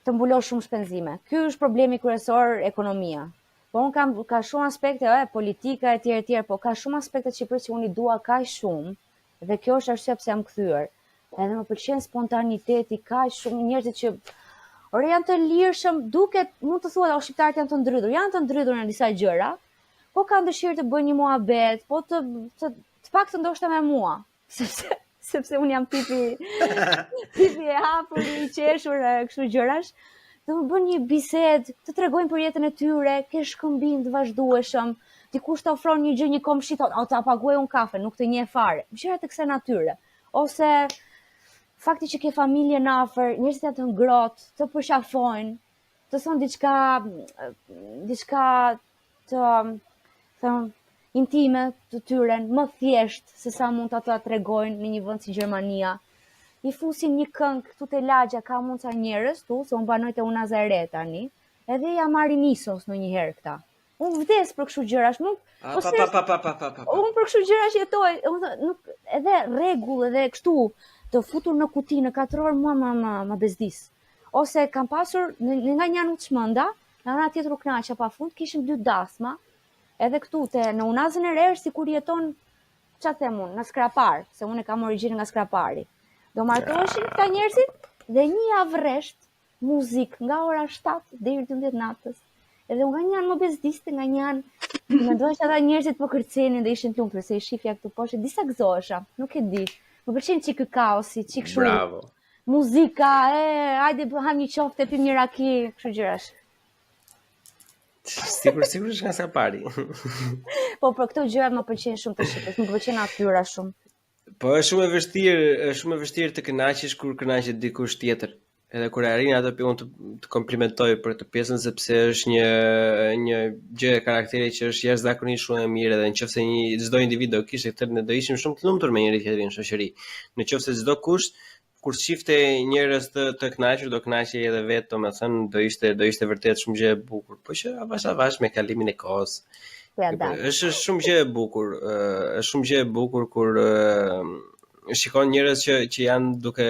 S3: të mbulosh shumë shpenzime. Ky është problemi kryesor, ekonomia. Po unë ka shumë aspekte, politika e tjerë, po ka shumë aspekte të Shqipërisë që unë i dua kaq shumë, dhe kjo është arsye pse jam kthyer. Edhe më pëlqen spontaniteti, kaq shumë njerëzit që janë të lirshëm, duket, mund të thuhet që shqiptarët janë të ndrydhur në disa gjëra, po kanë dëshirë të bëjnë një muhabet, po të paktën ndoshta me mua, sepse unë jam tipi e hapur, i qeshur, kështu gjërash, dhe më bën një bisedë, të tregojnë për jetën e tyre, ke shkëmbim të vazhdueshëm, dikush të ofron një gjë, një komshi thotë, ta paguaj unë kafe, nuk të njeh fare, gjëra të kësaj natyre, ose fakti që ke familjen afër, njerëzit janë të ngrohtë, të përshafojnë, të thonë diçka të intime të tyre, më thjesht se sa mund ta tregojnë në një vend si Gjermania. I fusin një këngë këtu te lagja, ka mund ca njerëz tu, se unë banoj te Unazaret tani, edhe ja marrin isos ndonjëherë këta. Unë vdes për kështu gjërash, unë për kështu gjërash jetoj, nuk edhe rregull edhe kështu të futur në kuti në 4 orë ma bezdis. Ose kam pasur nga një anë të çmenda, nga ana tjetër u kënaqa pafund, kishim 2 dasma, edhe këtu në Unazën e Re, sikur jeton, ç'a them unë, në Skrapar, se unë kam origjinën nga Skrapari. Do martoheshin këta njerëzit dhe një javë rresht muzikë nga ora 7 deri 12 natës. Edhe unë nga një anë më bezdiste, nga një anë mendoja që ata njerëzit po kërcenin dhe ishin të lumtur se i shifja këtu poshtë, disa gëzohesha, nuk e di. Më pëlqen çik ky kaosi, çik kështu.
S2: Bravo.
S3: Muzika, hajde bëham një qoftë, pim një raki, kështu gjërash.
S2: Sigurisht nga Skrapari.
S3: Po për këto gjërat më pëlqen shumë të shifes, më pëlqen natyra shumë.
S2: Po është shumë e vështirë të kënaqesh kur kënaqet dikush tjetër. Edhe kur arrin atë unë të komplimentoj për këtë pjesën, sepse është një gjë e karakterit që është jashtëzakonisht shumë e mirë, edhe nëse çdo individ do kishte këtë, ne do ishim shumë të lumtur me njëri tjetrin në shoqëri. Nëse çdo kush kur shifte njerëz të kënaqur, do kënaqej edhe vetë, domethënë do ishte vërtet shumë gjë e bukur. Po që avash me kalimin e kohës. Është shumë gjë e bukur, është shumë gjë e bukur kur shikon njerëz që janë duke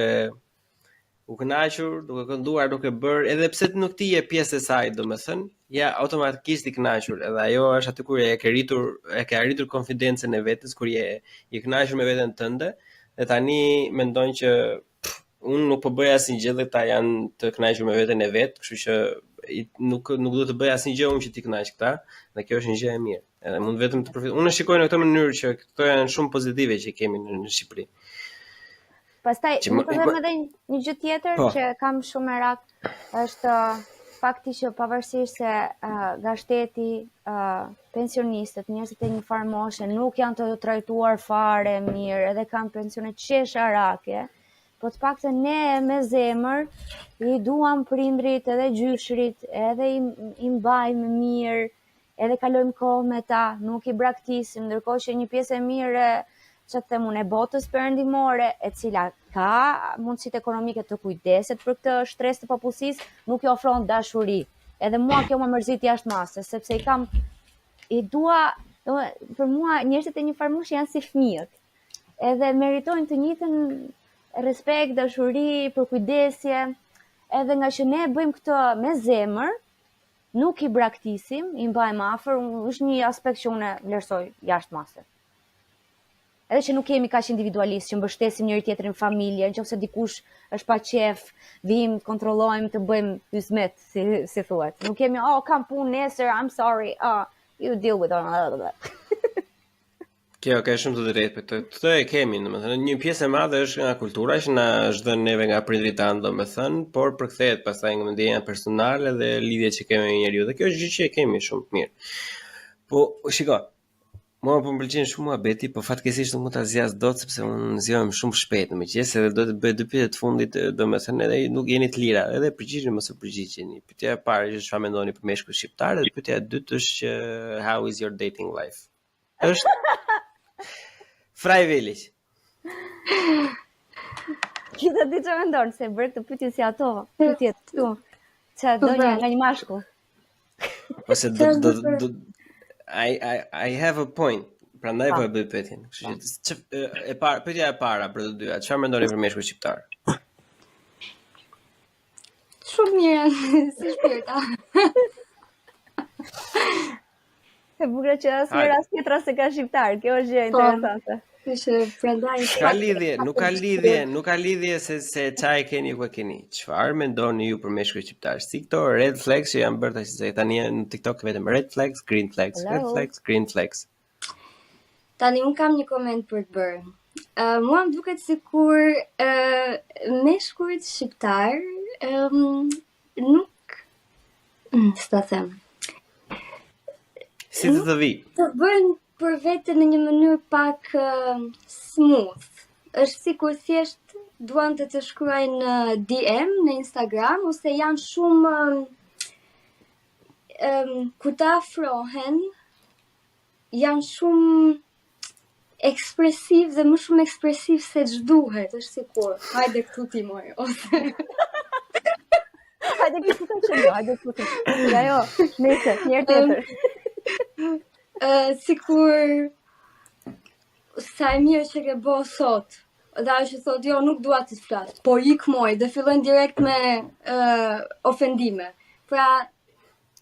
S2: u kënaqur, duke kënduar, duke bërë, edhe pse nuk ti je pjesë e saj, domethënë, ja automatikisht i kënaqur. Edhe ajo është aty kur e ke arritur konfidencën e vetes, kur je i kënaqur me veten tënde, dhe tani mendon që unë nuk po bëj asnjë gjë dhe ta janë të kënaqur me veten e vet, kështu që nuk do të bëj asnjë gjë unë që ti kënaq këta, dhe kjo është një gjë e mirë. Edhe mund vetëm të përfitoj. Unë shikoj në këtë mënyrë që këto janë shumë pozitive që kemi në Shqipëri.
S3: Pastaj, nuk të them edhe një gjë tjetër që kam shumë merak, është fakti që pavarësisht se nga shteti, pensionistët, njerëzit e një farë moshe nuk janë të trajtuar fare mirë, edhe kanë pensione qesharake, po të paktën ne me zemër i duam prindrit edhe gjyshrit, edhe i mbajmë mirë, edhe kalojmë kohë me ta, nuk i braktisim, ndërkohë që një pjesë e mirë e botës perëndimore, e cila ka mundësitë ekonomike të kujdeset për këtë stres të popullsisë, nuk i ofron dashuri. Edhe mua kjo më mërzit jashtë mase, sepse për mua njerëzit e një farë moshë janë si fëmijët. Edhe meritojnë të njëjtën respekt, dashuri, për kujdesje, edhe nga që ne bëjmë këtë me zemër, nuk i braktisim, i mbajmë afër, është një aspekt që unë vlerësoj jashtë mase. Edhe që nuk kemi kaq individualist, që mbështesim njëri tjetrin familje, nëse dikush është pa qef, vim, kontrollojmë të bëjmë hizmet, si thuhet. Nuk kemi, kam punë nesër, I'm sorry, you deal with it.
S2: Kjo ka shumë të drejtë, këtë e kemi, domethënë një pjesë e madhe është nga kultura që na është dhënë neve nga prindrit tanë, domethënë, por përkthehet pastaj nga ndjenja personale dhe lidhjet që kemi me njeriu. Dhe kjo është gjë që e kemi shumë të mirë. Po, shiko, mua po më pëlqen shumë muhabeti, po fatkeqësisht nuk mund ta zgjas dot sepse unë zgjohem shumë shpejt, megjithëse edhe do të bëj 2 pyetje të fundit, domethënë edhe nuk jeni të lira, edhe përgjigjeni mos e përgjigjeni. Pyetja e parë është çfarë mendoni për meshkujt shqiptar, dhe pyetja e dytë është që how is your dating life? Është Fraj Velić.
S3: Kita di çfarë mendon se bërë këtë pyetje si ato, pyetje këtu. Çfarë do nga një mashkull?
S2: Ose I have a point. Prandaj po e bëj pyetjen. Kështu që pyetja e para për të dyja, çfarë mendoni për meshkujt shqiptar?
S4: Shumë mirë, si shpirta.
S3: E bukur që asnjëra tjetra se ka shqiptar. Kjo është gjë interesante.
S4: Kështu prandaj
S2: Nuk ka lidhje se çfarë keni ku e keni. Çfarë mendoni ju për meshkujt shqiptar? Si këto red flags që janë bërë tash se tani në TikTok vetëm red flags, green flags, red flags, green flags.
S4: Tani unë kam një koment për të bërë. Mua më duket sikur meshkujt shqiptar nuk s'ta them.
S2: Si të vi?
S4: Të bëjnë për vete në një mënyrë pak smooth. Është sikur thjesht duan të shkruajnë në DM në Instagram ose janë shumë kur të afrohen janë shumë ekspresiv dhe më shumë ekspresiv se ç'duhet, është sikur. Hajde këtu ti moj ose
S3: hajde këtu të çelë, hajde këtu të. Ajo, nëse një tjetër.
S4: Sikur sa e mirë që ke bo sot. Dhe ajo që thot, jo, nuk dua të flas, po ik moj, dhe fillojnë direkt me ofendime. Pra,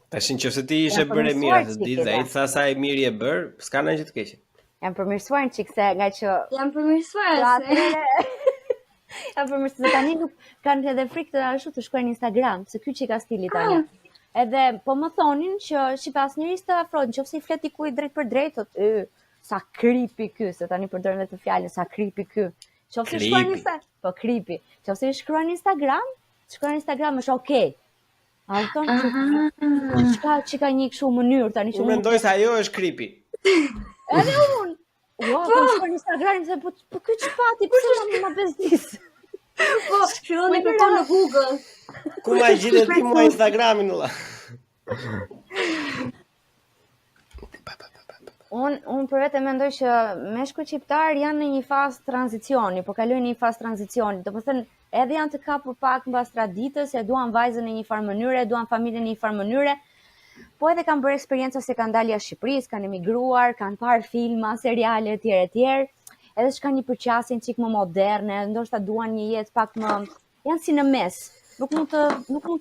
S2: tash nëse ti ishe bërë mirë atë ditë dhe ai tha sa e mirë je bër, s'ka ndonjë të keqe.
S3: Jam përmirësuar në çik se nga që
S4: jam përmirësuar se
S3: jam përmirësuar tani nuk kanë edhe frikë të ashtu të shkruajnë në Instagram, se ky që ka stili tani. Edhe po më thonin që sipas njerëzit të afrohen, nëse i flet dikujt drejt për drejt, thotë, sa kripi ky, se tani përdorin vetë fjalën sa kripi ky. Nëse shkruan Instagram, po kripi. Nëse shkruan Instagram, është okay. A kupton që ka një kështu mënyrë tani që
S2: unë mendoj se ajo është kripi.
S3: Edhe unë. Ua, po shkruan Instagram se po ky ç'pati, pse ma bezdis.
S4: Po, filloni kërkon në Google.
S2: Ku ma gjitet ti mua Instagramin valla?
S3: Unë për vete mendoj që meshkujt shqiptar janë në një fazë tranzicioni, po kalojnë në një fazë tranzicioni. Domethënë, edhe janë të kapur pak mbas traditës, e duan vajzën në një farë mënyre, duan familjen në një farë mënyre, po edhe kanë bërë eksperjenca se kanë dalë jashtë Shqipërisë, kanë emigruar, kanë parë filma, seriale etj. Edhe që kanë një përqasje një çik më moderne, ndoshta duan një jetë pak më janë si në mes. Nuk mund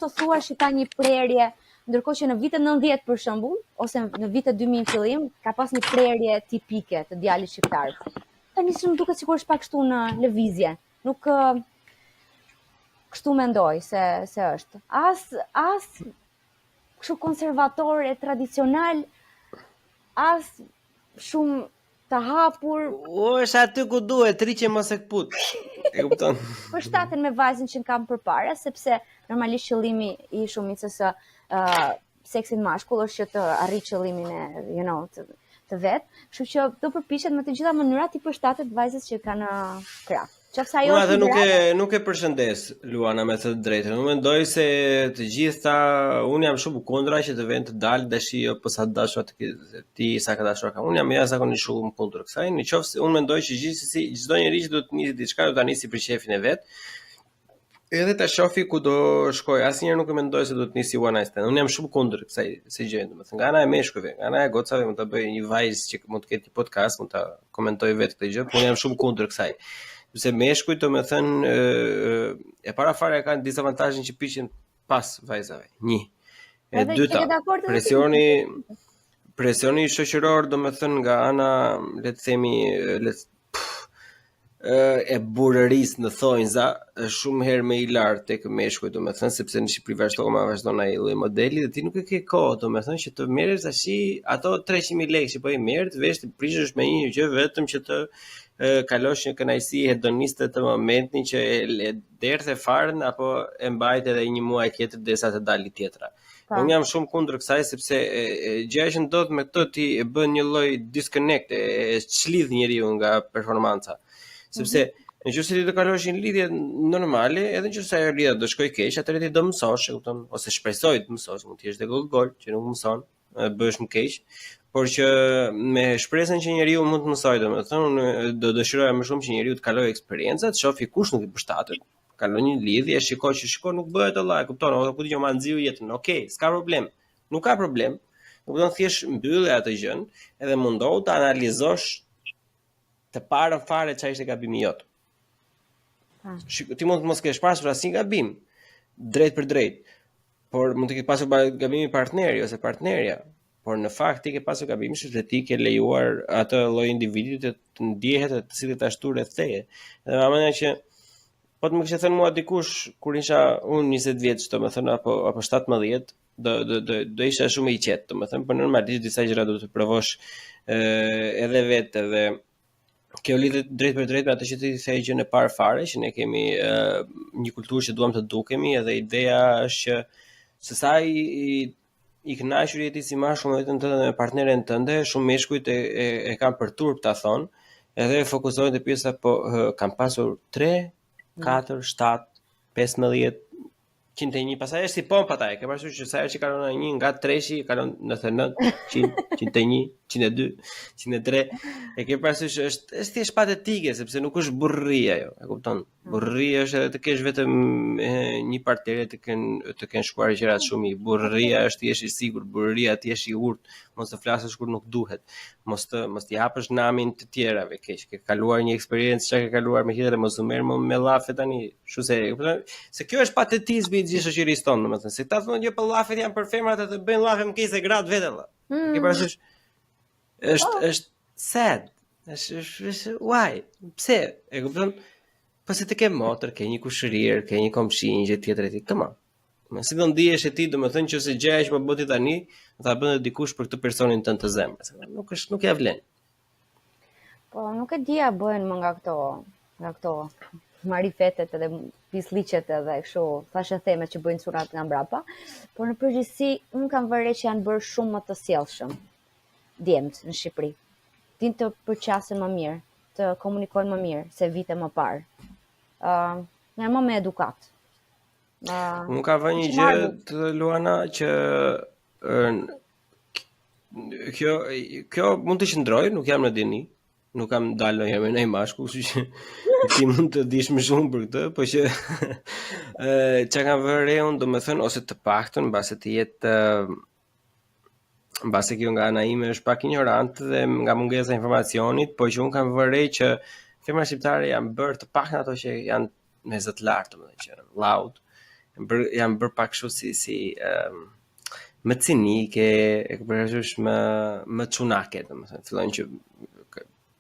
S3: të thuash që ka një prerje, ndërkohë që në vitet 90 për shembull, ose në vitet 2000 fillim, ka pas një prerje tipike të djalit shqiptar. Tani më duket sikur është pak kështu në lëvizje. Nuk kështu mendoj se është. As kështu konservatore, tradicional, as shumë të hapur.
S2: Është aty ku duhet, riqe mos e kput. E kupton?
S3: Përshtaten me vajzën që kam përpara, sepse normalisht qëllimi i shumicës së seksit mashkull është që të arrijë qëllimin e, të vet. Kështu që do përpiqet me të gjitha mënyrat i përshtatet vajzës që kanë krah. Qofse ajo
S2: nuk e përshëndes Luana me të drejtën. Unë mendoj se të gjitha unë jam shumë kundra që të vend të dalë dashi jo po sa dashur ti sa ka dashur ka. Unë jam jashtëzakonisht shumë kundër kësaj. Nëse unë mendoj që çdo njeri që do të nisë diçka do ta nisi për shefin e vet. Edhe ta shofi ku do shkoj. Asnjëherë nuk e mendoj se do të nisi one night stand. Unë jam shumë kundër kësaj si gjë, domethënë nga ana e meshkujve, nga ana e gocave mund ta bëj një vajzë që mund të ketë një podcast, mund ta komentoj vetë këtë gjë, por unë jam shumë kundër kësaj. Sepse meshkujt domethënë e para fare kanë dizavantazhin që piqen pas vajzave. Një. E dyta, presioni shoqëror domethënë nga ana, le të themi, e burrërisë në thonjza është shumë herë më i lartë tek meshkujt domethënë sepse në Shqipëri vazhdon ai lloj modeli dhe ti nuk e ke kohë domethënë që të merresh tash ato 300.000 lekë që po i merr të vesh të prishësh me një gjë vetëm që të kalosh një kënaqësi hedoniste të momentit që e derdhe farën apo e mbajt edhe një muaj tjetër derisa të dalë tjetra. Unë jam shumë kundër kësaj sepse gjëja që ndodh me këtë ti e bën një lloj disconnect, e çlidh njeriu nga performanca. Sepse nëse ti do kalosh një lidhje normale, edhe nëse ajo lidhje do shkojë keq, atëherë ti do mësosh, e kupton, ose shpresoj të mësosh, mund të jesh dhe gol që nuk mëson, bëhesh më keq, por që me shpresën që njeriu mund të mësojë, domethënë do dëshiroja më shumë që njeriu të kalojë eksperjenca, të shohë kush nuk i përshtatet. Kalon një lidhje, shikoj nuk bëhet Allah, e kupton, ose ku ti jo ma nxiu jetën. Okej, s'ka problem. Nuk ka problem. kupton, thjesht mbyllë atë gjën edhe mundohu të analizosh të parën fare çfarë ishte gabimi jot. Ti mund të mos kesh pasur asnjë gabim drejt për drejt, por mund të ketë pasur gabimi partneri ose partnerja, por në fakt ti ke pasur gabimin sepse ti ke lejuar atë lloj individi të ndjehet të cilët ashtu rreth teje. Dhe më mendoj që po të më kishte thënë mua dikush kur isha unë 20 vjeç, domethënë apo 17, do isha shumë i qetë, domethënë, por normalisht disa gjëra duhet të provosh edhe vetë dhe kjo lidhet drejt për drejt me atë që ti the gjën e parë fare, që ne kemi një kulturë që duam të dukemi, edhe ideja është që se sa i kënaqur je ti si mashkull me vetën tënde dhe me partneren tënde, shumë meshkujt e kanë për turp ta thonë, edhe fokusohen te pjesa kam pasur 3, 4, 7, 15, 101, pastaj është si pompa ta, ke parasysh që sa herë që kalon 1 nga 3-shi kalon 99, 100, 101, 102, 103. E ke parasysh është thjesht patetike sepse nuk është burrëria ajo, e kupton? Burrëria është edhe të kesh vetëm një partner të kenë shkuar gjërat shumë. Burrëria është të jesh i sigurt, burrëria të jesh i urtë, mos të flasësh kur nuk duhet, mos të hapësh namin të tjerave, keq. Ke kaluar një eksperiencë çka ke kaluar me tjetër, mos u merr më me llafe tani, kështu se kjo është patetizmi i gjithë shoqërisë tonë, domethënë, se ta thonë që po llafet janë për femrat të bëjnë llafe më keq se gratë vetë valla. Ke parasysh? Është sad. Është why? Pse? E kupton? Pasi të ke motër, ke një kushërir, ke një komshi, një gjë tjetër e ti. Come on. Si do ndihesh e ti, domethënë që se gjëja që po bëti tani, ta bën dikush për këtë personin tënd të zemrës. Nuk ja vlen.
S3: Po, nuk e dia bëhen më nga këto marifetet edhe pisliqet edhe kështu thashë themet që bëjnë surat nga mbrapa, por në përgjithësi unë kam vënë që janë bërë shumë më të sjellshëm djemt në Shqipëri. Din të përqasen më mirë, të komunikojnë më mirë se vite më parë. Janë më me edukat.
S2: Unë ka vënë një gjë të Luana që kjo mund të qëndrojë, nuk jam në dini. Nuk kam dalë jam në mashkull, kështu që ti mund të dish më shumë për këtë, po që çka kam vënë unë, domethënë, ose të paktën mbase të jetë mbase kjo nga ana ime është pak ignorant dhe nga mungesa e informacionit, po që unë kam vënë që femrat shqiptare janë bërë të paktën ato që janë me zot lart, domethënë që loud, janë bërë pak kështu si më cinike, e kuptosh më çunake, domethënë, fillojnë që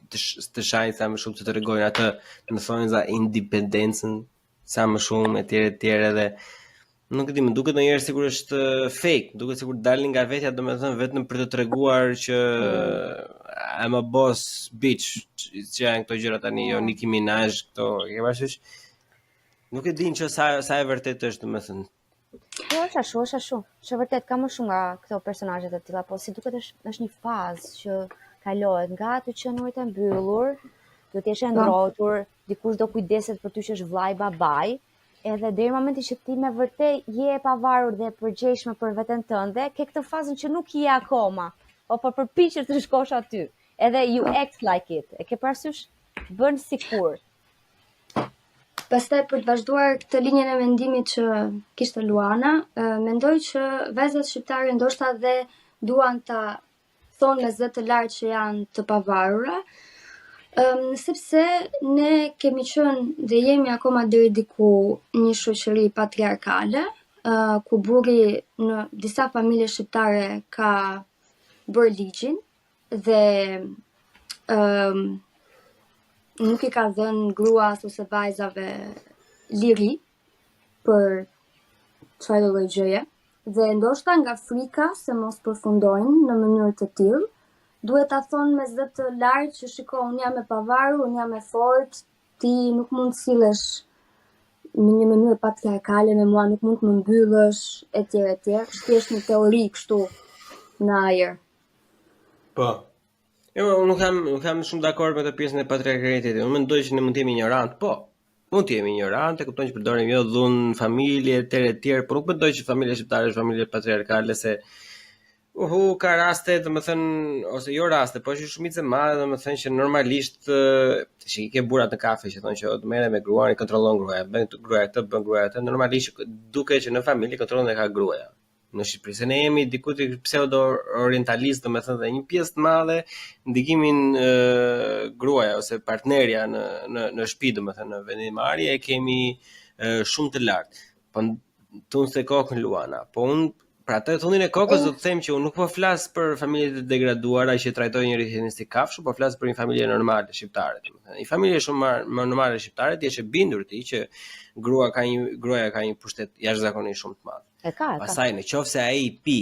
S2: të shajnë sa më shumë të tregojnë atë, më thonë za independencën sa më shumë etj edhe nuk e di, më duket ndonjëherë sikur është fake, duket sikur dalin nga vetja, domethënë vetëm për të treguar që I'm a boss bitch, që janë këto gjëra tani, jo Nicki Minaj, këto, e ke parasysh? Nuk e din që sa e vërtet është, domethënë.
S3: Jo, është ashtu. Që vërtet ka më shumë nga këto personazhet e tilla, po si duket është një fazë që kalohet nga aty që nuk e mbyllur, do të jesh e ndrotur, dikush do kujdeset për ty që është vllai babai, edhe deri në momentin që ti me vërtet je e pavarur dhe e përgjegjshme për veten tënde, ke këtë fazën që nuk je akoma, po përpiqesh të shkosh aty. Edhe you act like it. E ke parasysh? Bën sikur.
S4: Pastaj për të vazhduar këtë linjën e mendimit që kishte Luana, mendoj që vajzat shqiptare ndoshta dhe duan ta thonë me zë të lartë që janë të pavarura, sepse ne kemi qenë dhe jemi akoma deri diku një shoqëri patriarkale, ku burri në disa familje shqiptare ka bërë ligjin dhe nuk i ka dhënë gruas ose vajzave liri për çfarë lloj gjëje. Dhe ndoshta nga frika se mos përfundojnë në mënyrë të tillë, duhet ta thonë me zë të lartë që shiko, unë jam e pavarur, unë jam e fortë, ti nuk mund të sillesh në një mënyrë patriarkale me mua, nuk mund të më mbyllësh etj. Thjesht një teori kështu në ajër.
S2: Po. Jo, unë nuk kam shumë dakord me këtë pjesën e patriarkatit. Unë mendoj që ne mund të jemi ignorant, po. Mund të jemi ignorante, kupton që përdorim jo dhunë, familje, etj, por nuk mendoj që familja shqiptare është familje patriarkale, se ka raste, domethënë, ose jo raste, po është shumicë e madhe, domethënë që normalisht që ke burrat në kafe që thonë që të merret me gruan, i kontrollon gruaja, bën gruaja këtë, bën gruaja atë, normalisht duket që në familje kontrollon e ka gruaja. në Shqipëri. Se ne jemi diku te pseudo-orientalist, domethënë dhe një pjesë të madhe ndikimin gruaja ose partnerja në shtëpi, domethënë në vendimarrje e kemi shumë të lartë. Po tunë se kokën Luana. Po unë pra të thundin e kokës do të them që unë nuk po flas për familjet e degraduara që trajtojnë njëri si kafshë, po flas për një familje normale shqiptare. Një familje shumë normale shqiptare ti je bindur ti që gruaja ka një pushtet jashtëzakonisht shumë të madh.
S3: E ka.
S2: Pastaj nëse ai pi,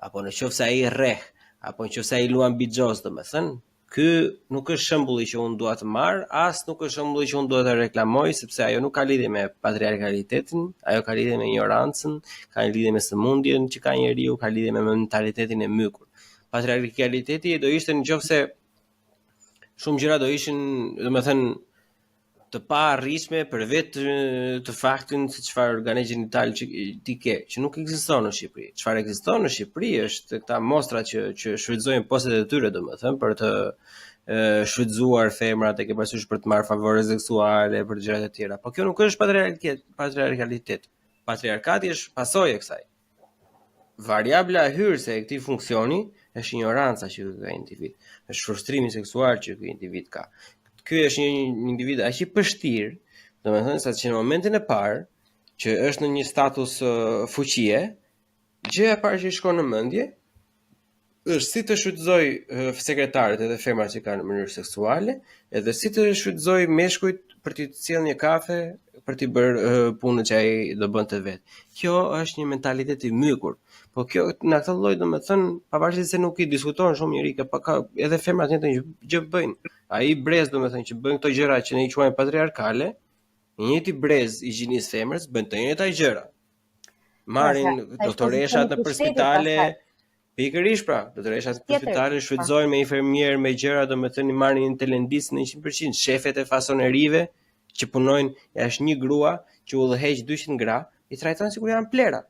S2: apo nëse ai rreh, apo nëse ai luan bixhoz, domethënë, ky nuk është shembulli që unë dua të marr, as nuk është shembulli që unë dua të reklamoj, sepse ajo nuk ka lidhje me patriarkalitetin, ajo ka lidhje me ignorancën, ka lidhje me sëmundjen që ka njeriu, ka lidhje me mentalitetin e mykur. Patriarkaliteti do ishte nëse shumë gjëra do ishin, domethënë, të pa arritshme për vetë të faktin se çfarë organe gjinital që ti ke, që nuk ekziston në Shqipëri. Çfarë ekziston në Shqipëri është këta mostra që shfrytëzojnë postet e tyre, domethënë, për të shfrytzuar femrat e ke parasysh për të marrë favore seksuale, për gjëra të tjera. Po kjo nuk është patriarkalitet. Patriarkati është pasojë e kësaj. Variabla e hyrëse e këtij funksioni është ignoranca që ky individ, është frustrimi seksual që ky individ ka. Ky është një individ aq i pështirë, domethënë sa që në momentin e parë që është në një status fuqie, gjëja e parë që i shkon në mendje është si të shfrytëzoj sekretarët edhe femrat që kanë në mënyrë seksuale, edhe si të shfrytëzoj meshkujt për t'i sjellë një kafe, për t'i bërë punën që ai do bënte vet. Kjo është një mentalitet i mykur. Po kjo në këtë lloj domethënë, pavarësisht se nuk i diskuton shumë njerëj, ka edhe femrat njëjtën gjë bëjnë. Ai brez domethënë që bëjnë këto gjëra që ne i quajmë patriarkale, një njëti brez i gjinisë femrës bën të njëjta gjëra. Marrin doktoreshat në spitale, pikërisht pra, doktoreshat në spitale shfrytëzojnë me infermier me gjëra, domethënë marrin një telendis në 100%, shefet e fasonerive që punojnë jashtë një grua që udhëheq 200 gra, i trajtojnë sikur janë plera.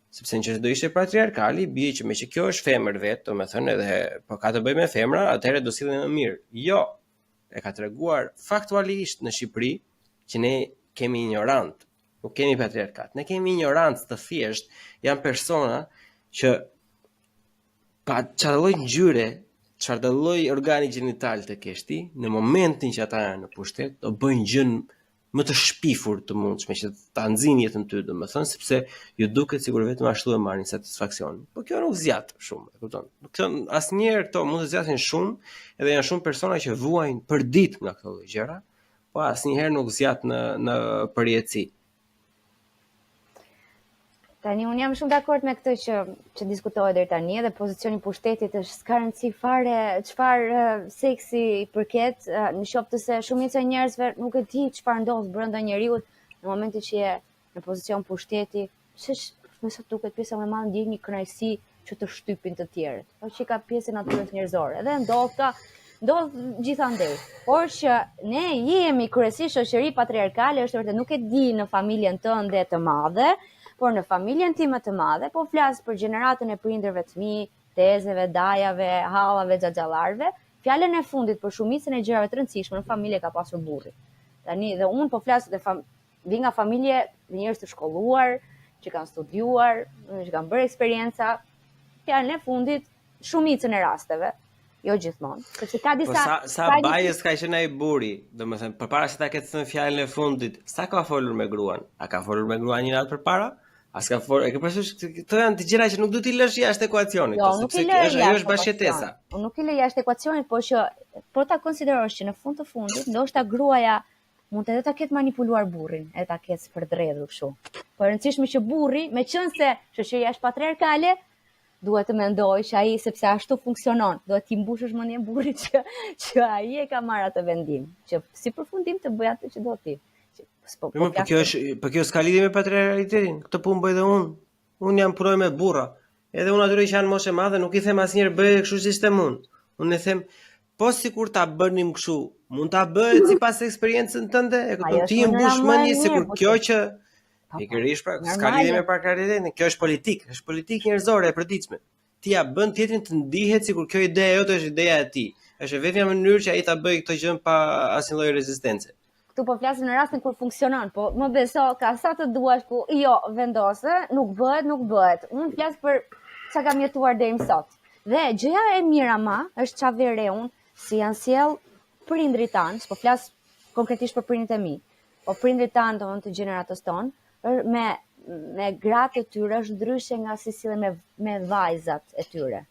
S2: Sepse nëse do ishte patriarkali, bie që meqë kjo është femër vetë, domethënë edhe po ka të bëjë me femra, atëherë do sillen më mirë. Jo. E ka treguar faktualisht në Shqipëri që ne kemi ignorant, nuk kemi patriarkat. Ne kemi ignorancë të thjesht, janë persona që pa çfarë lloj ngjyre, çfarë lloj organi gjinital të kesh ti, në momentin që ata janë në pushtet, do bëjnë gjën më të shpifur të mundshme që ta nxjinë jetën ty, domethënë, sepse ju duket sikur vetëm ashtu e marrin satisfaksion. Po kjo nuk zgjat shumë, e kupton? Kjo asnjëherë këto mund të zgjasin shumë, edhe janë shumë persona që vuajnë për ditë nga këto gjëra, po asnjëherë nuk zgjat në përjetësi.
S3: Tani unë jam shumë dakord me këtë që diskutohet deri tani, edhe pozicioni i pushtetit është s'ka rëndësi fare çfarë seksi i përket, në qoftë se shumica e njerëzve nuk e di çfarë ndodh brenda njeriu në momentin që je në pozicion pushteti, me sa duket pjesa më e madhe ndjej një kënaqësi që të shtypin të tjerët. Po që ka pjesë e natyrës njerëzore. Edhe ndodh gjithandej. Por që ne jemi kryesisht shoqëri patriarkale, është vërtet nuk e di në familjen tënde të madhe, por në familjen time të madhe, po flas për gjeneratën e prindërve të mi, tezeve, dajave, hallave, xhaxhallarëve, fjalën e fundit për shumicën e gjërave të rëndësishme në familje ka pasur burri. Tani dhe unë po flas vi nga familje me njerëz të shkolluar, që kanë studiuar, që kanë bërë eksperienca, fjalën e fundit shumicën e rasteve. Jo gjithmonë, sepse ka disa
S2: sa bajes ka qenë ai burri, domethënë përpara se ta ketë thënë fjalën e fundit, sa ka folur me gruan? A ka folur me gruan një natë përpara? As ka folur, e ke parasysh këto janë të gjëra që nuk do t'i lësh jashtë ekuacionit, sepse ajo është bashkëtesa.
S3: Unë nuk i lë jashtë ekuacionit, por që po ta konsiderosh që në fund të fundit, ndoshta gruaja mund edhe ta ketë manipuluar burrin, e ta ketë përdredhur kështu. Po e rëndësishme që burri, meqense shoqëria është patriarkale, duhet të mendoj që ai sepse ashtu funksionon, duhet t'i mbushësh mendjen burrit që ai e ka marrë atë vendim, që si përfundim të bëj atë që do ti.
S2: Po kjo s'ka lidhje me patriarkalitetin. Këtë punë bëj dhe unë. Unë jam punoj me burra. Edhe unë atyre që janë moshe madhe nuk i them asnjëherë bëj kështu si ishte unë. Unë i them, po sikur ta bënim kështu, mund ta bëhet sipas eksperiencën tënde, e kupton ti mbush mendje sikur kjo që pikërisht pra, s'ka lidhje me patriarkalitetin. Kjo është politikë njerëzore e përditshme. Ti ja bën tjetrin të ndihet sikur kjo ide jote është ideja e tij. Është vetëm një mënyrë që ai ta bëjë këtë gjë pa asnjë lloj rezistence.
S3: këtu po flasim në rastin kur funksionon, po më beso ka sa të duash, po jo, vendose, nuk bëhet. Unë flas për çka kam jetuar deri më sot. Dhe gjëja e mirë ama është çfarë vere unë si janë sjell prindrit tanë, po flas konkretisht për prindrit e mi. Po prindrit tanë domethënë të gjeneratës tonë, me gratë e tyre është ndryshe nga si sillen me vajzat e tyre.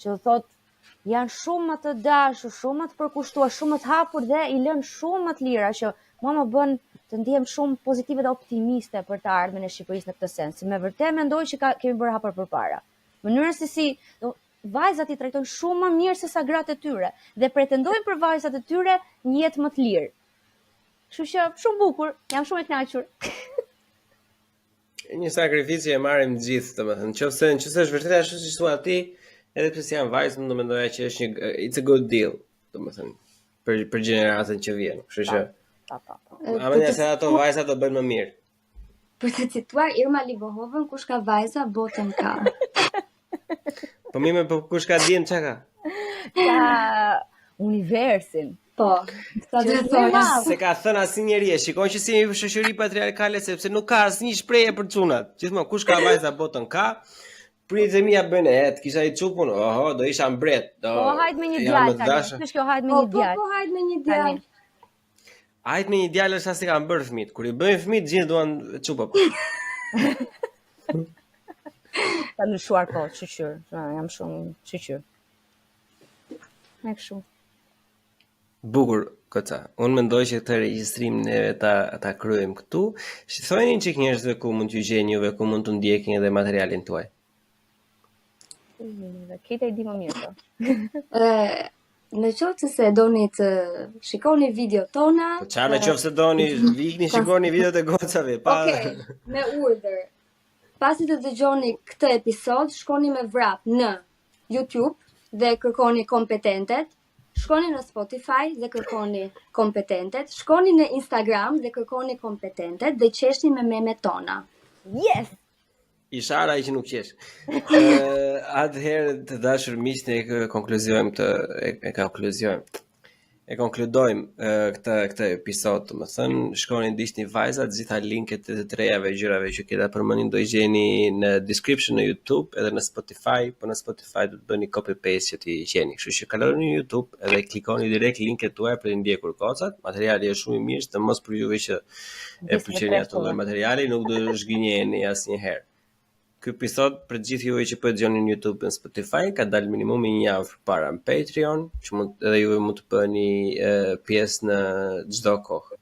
S3: Që thot janë shumë më të dashur, shumë më të përkushtuar, shumë më të hapur dhe i lënë shumë më të lira që mua më bën të ndihem shumë pozitive dhe optimiste për të ardhmen e Shqipërisë në këtë sens. Me vërtet mendoj që kemi bërë hapur përpara. Mënyrën se si vajzat i trajtojnë shumë më mirë se sa gratë e tyre dhe pretendojnë për vajzat e tyre një jetë më të lirë. Kështu që shumë bukur, jam shumë e kënaqur.
S2: Një sakrificë e marrim gjithë, domethënë, nëse është vërtet ashtu siç thua ti, edhe pse jam vajzë, unë do mendoja që është it's a good deal, domethënë, për gjeneratën që vjen. Kështu që Amenja se ato vajza do bëjnë më mirë.
S4: Për të cituar Irma Libohovën, kush ka vajza, botën ka.
S2: Po mime, po kush ka djem çka ka?
S3: Ka universin.
S4: Po, sa të thonë.
S2: Se ka thënë asnjëri, shikon që si jemi shoqëri patriarkale sepse nuk ka asnjë shprehje për çunat. Gjithmonë kush ka vajza botën ka. Prindërit e mia bën kisha i çupun, do isha mbret.
S3: Po hajt me një djalë tani. Kush kjo hajt me një djalë?
S4: Po hajt me një djalë.
S2: Hajt me një djalë është asi kanë bërë fëmijët. Kur i bëjnë fëmijët gjithë duan çupa.
S3: Ta lëshuar po, qyqyr. Jam shumë qyqyr. Me kështu.
S2: Bukur, Koca. Unë mendoj që këtë regjistrim neve ta kryejmë këtu. Thojeni çik njerëzve ku mund t'ju gjejnë juve, ku mund të ndjekin edhe materialin tuaj.
S3: Kita i di më mirë po.
S4: Në qoftë se doni të shikoni video tona.
S2: Po çfarë në qoftë se doni, vikni shikoni videot e gocave, pa.
S4: Okej, me urdhër. Pasi të dëgjoni këtë episod, shkoni me vrap në YouTube dhe kërkoni kompetentet. Shkoni në Spotify dhe kërkoni kompetentet. Shkoni në Instagram dhe kërkoni kompetentet dhe qeshni me memet tona.
S3: Yes!
S2: Ishara që nuk qesh. Atëherë të dashur miq, ne konkludojmë këtë episod, domethënë shkoni ndiqni vajzat, të gjitha linket e të trejave gjërave që keta përmendin do i gjeni në description në YouTube edhe në Spotify, po në Spotify do të bëni copy paste që t'i gjeni. Kështu që kaloni në YouTube edhe klikoni direkt linket tuaja për të ndjekur gocat. Materiali është shumë i mirë, të mos për juve që e pëlqeni ato lloj materiali, nuk do të zhgënjeni asnjëherë. Ky episod për gjithë juve që po e dëgjoni në YouTube dhe në Spotify ka dalë minimum një javë përpara në Patreon, që edhe juve mund të bëni pjesë në çdo kohë.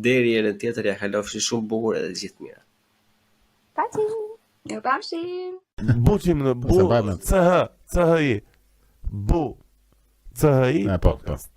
S2: Deri herën tjetër ja kalofshi shumë bukur edhe gjithë mira.
S3: Pati.
S4: Jo pashim.
S1: Buqim në bu, CHI, bu, CHI, podcast.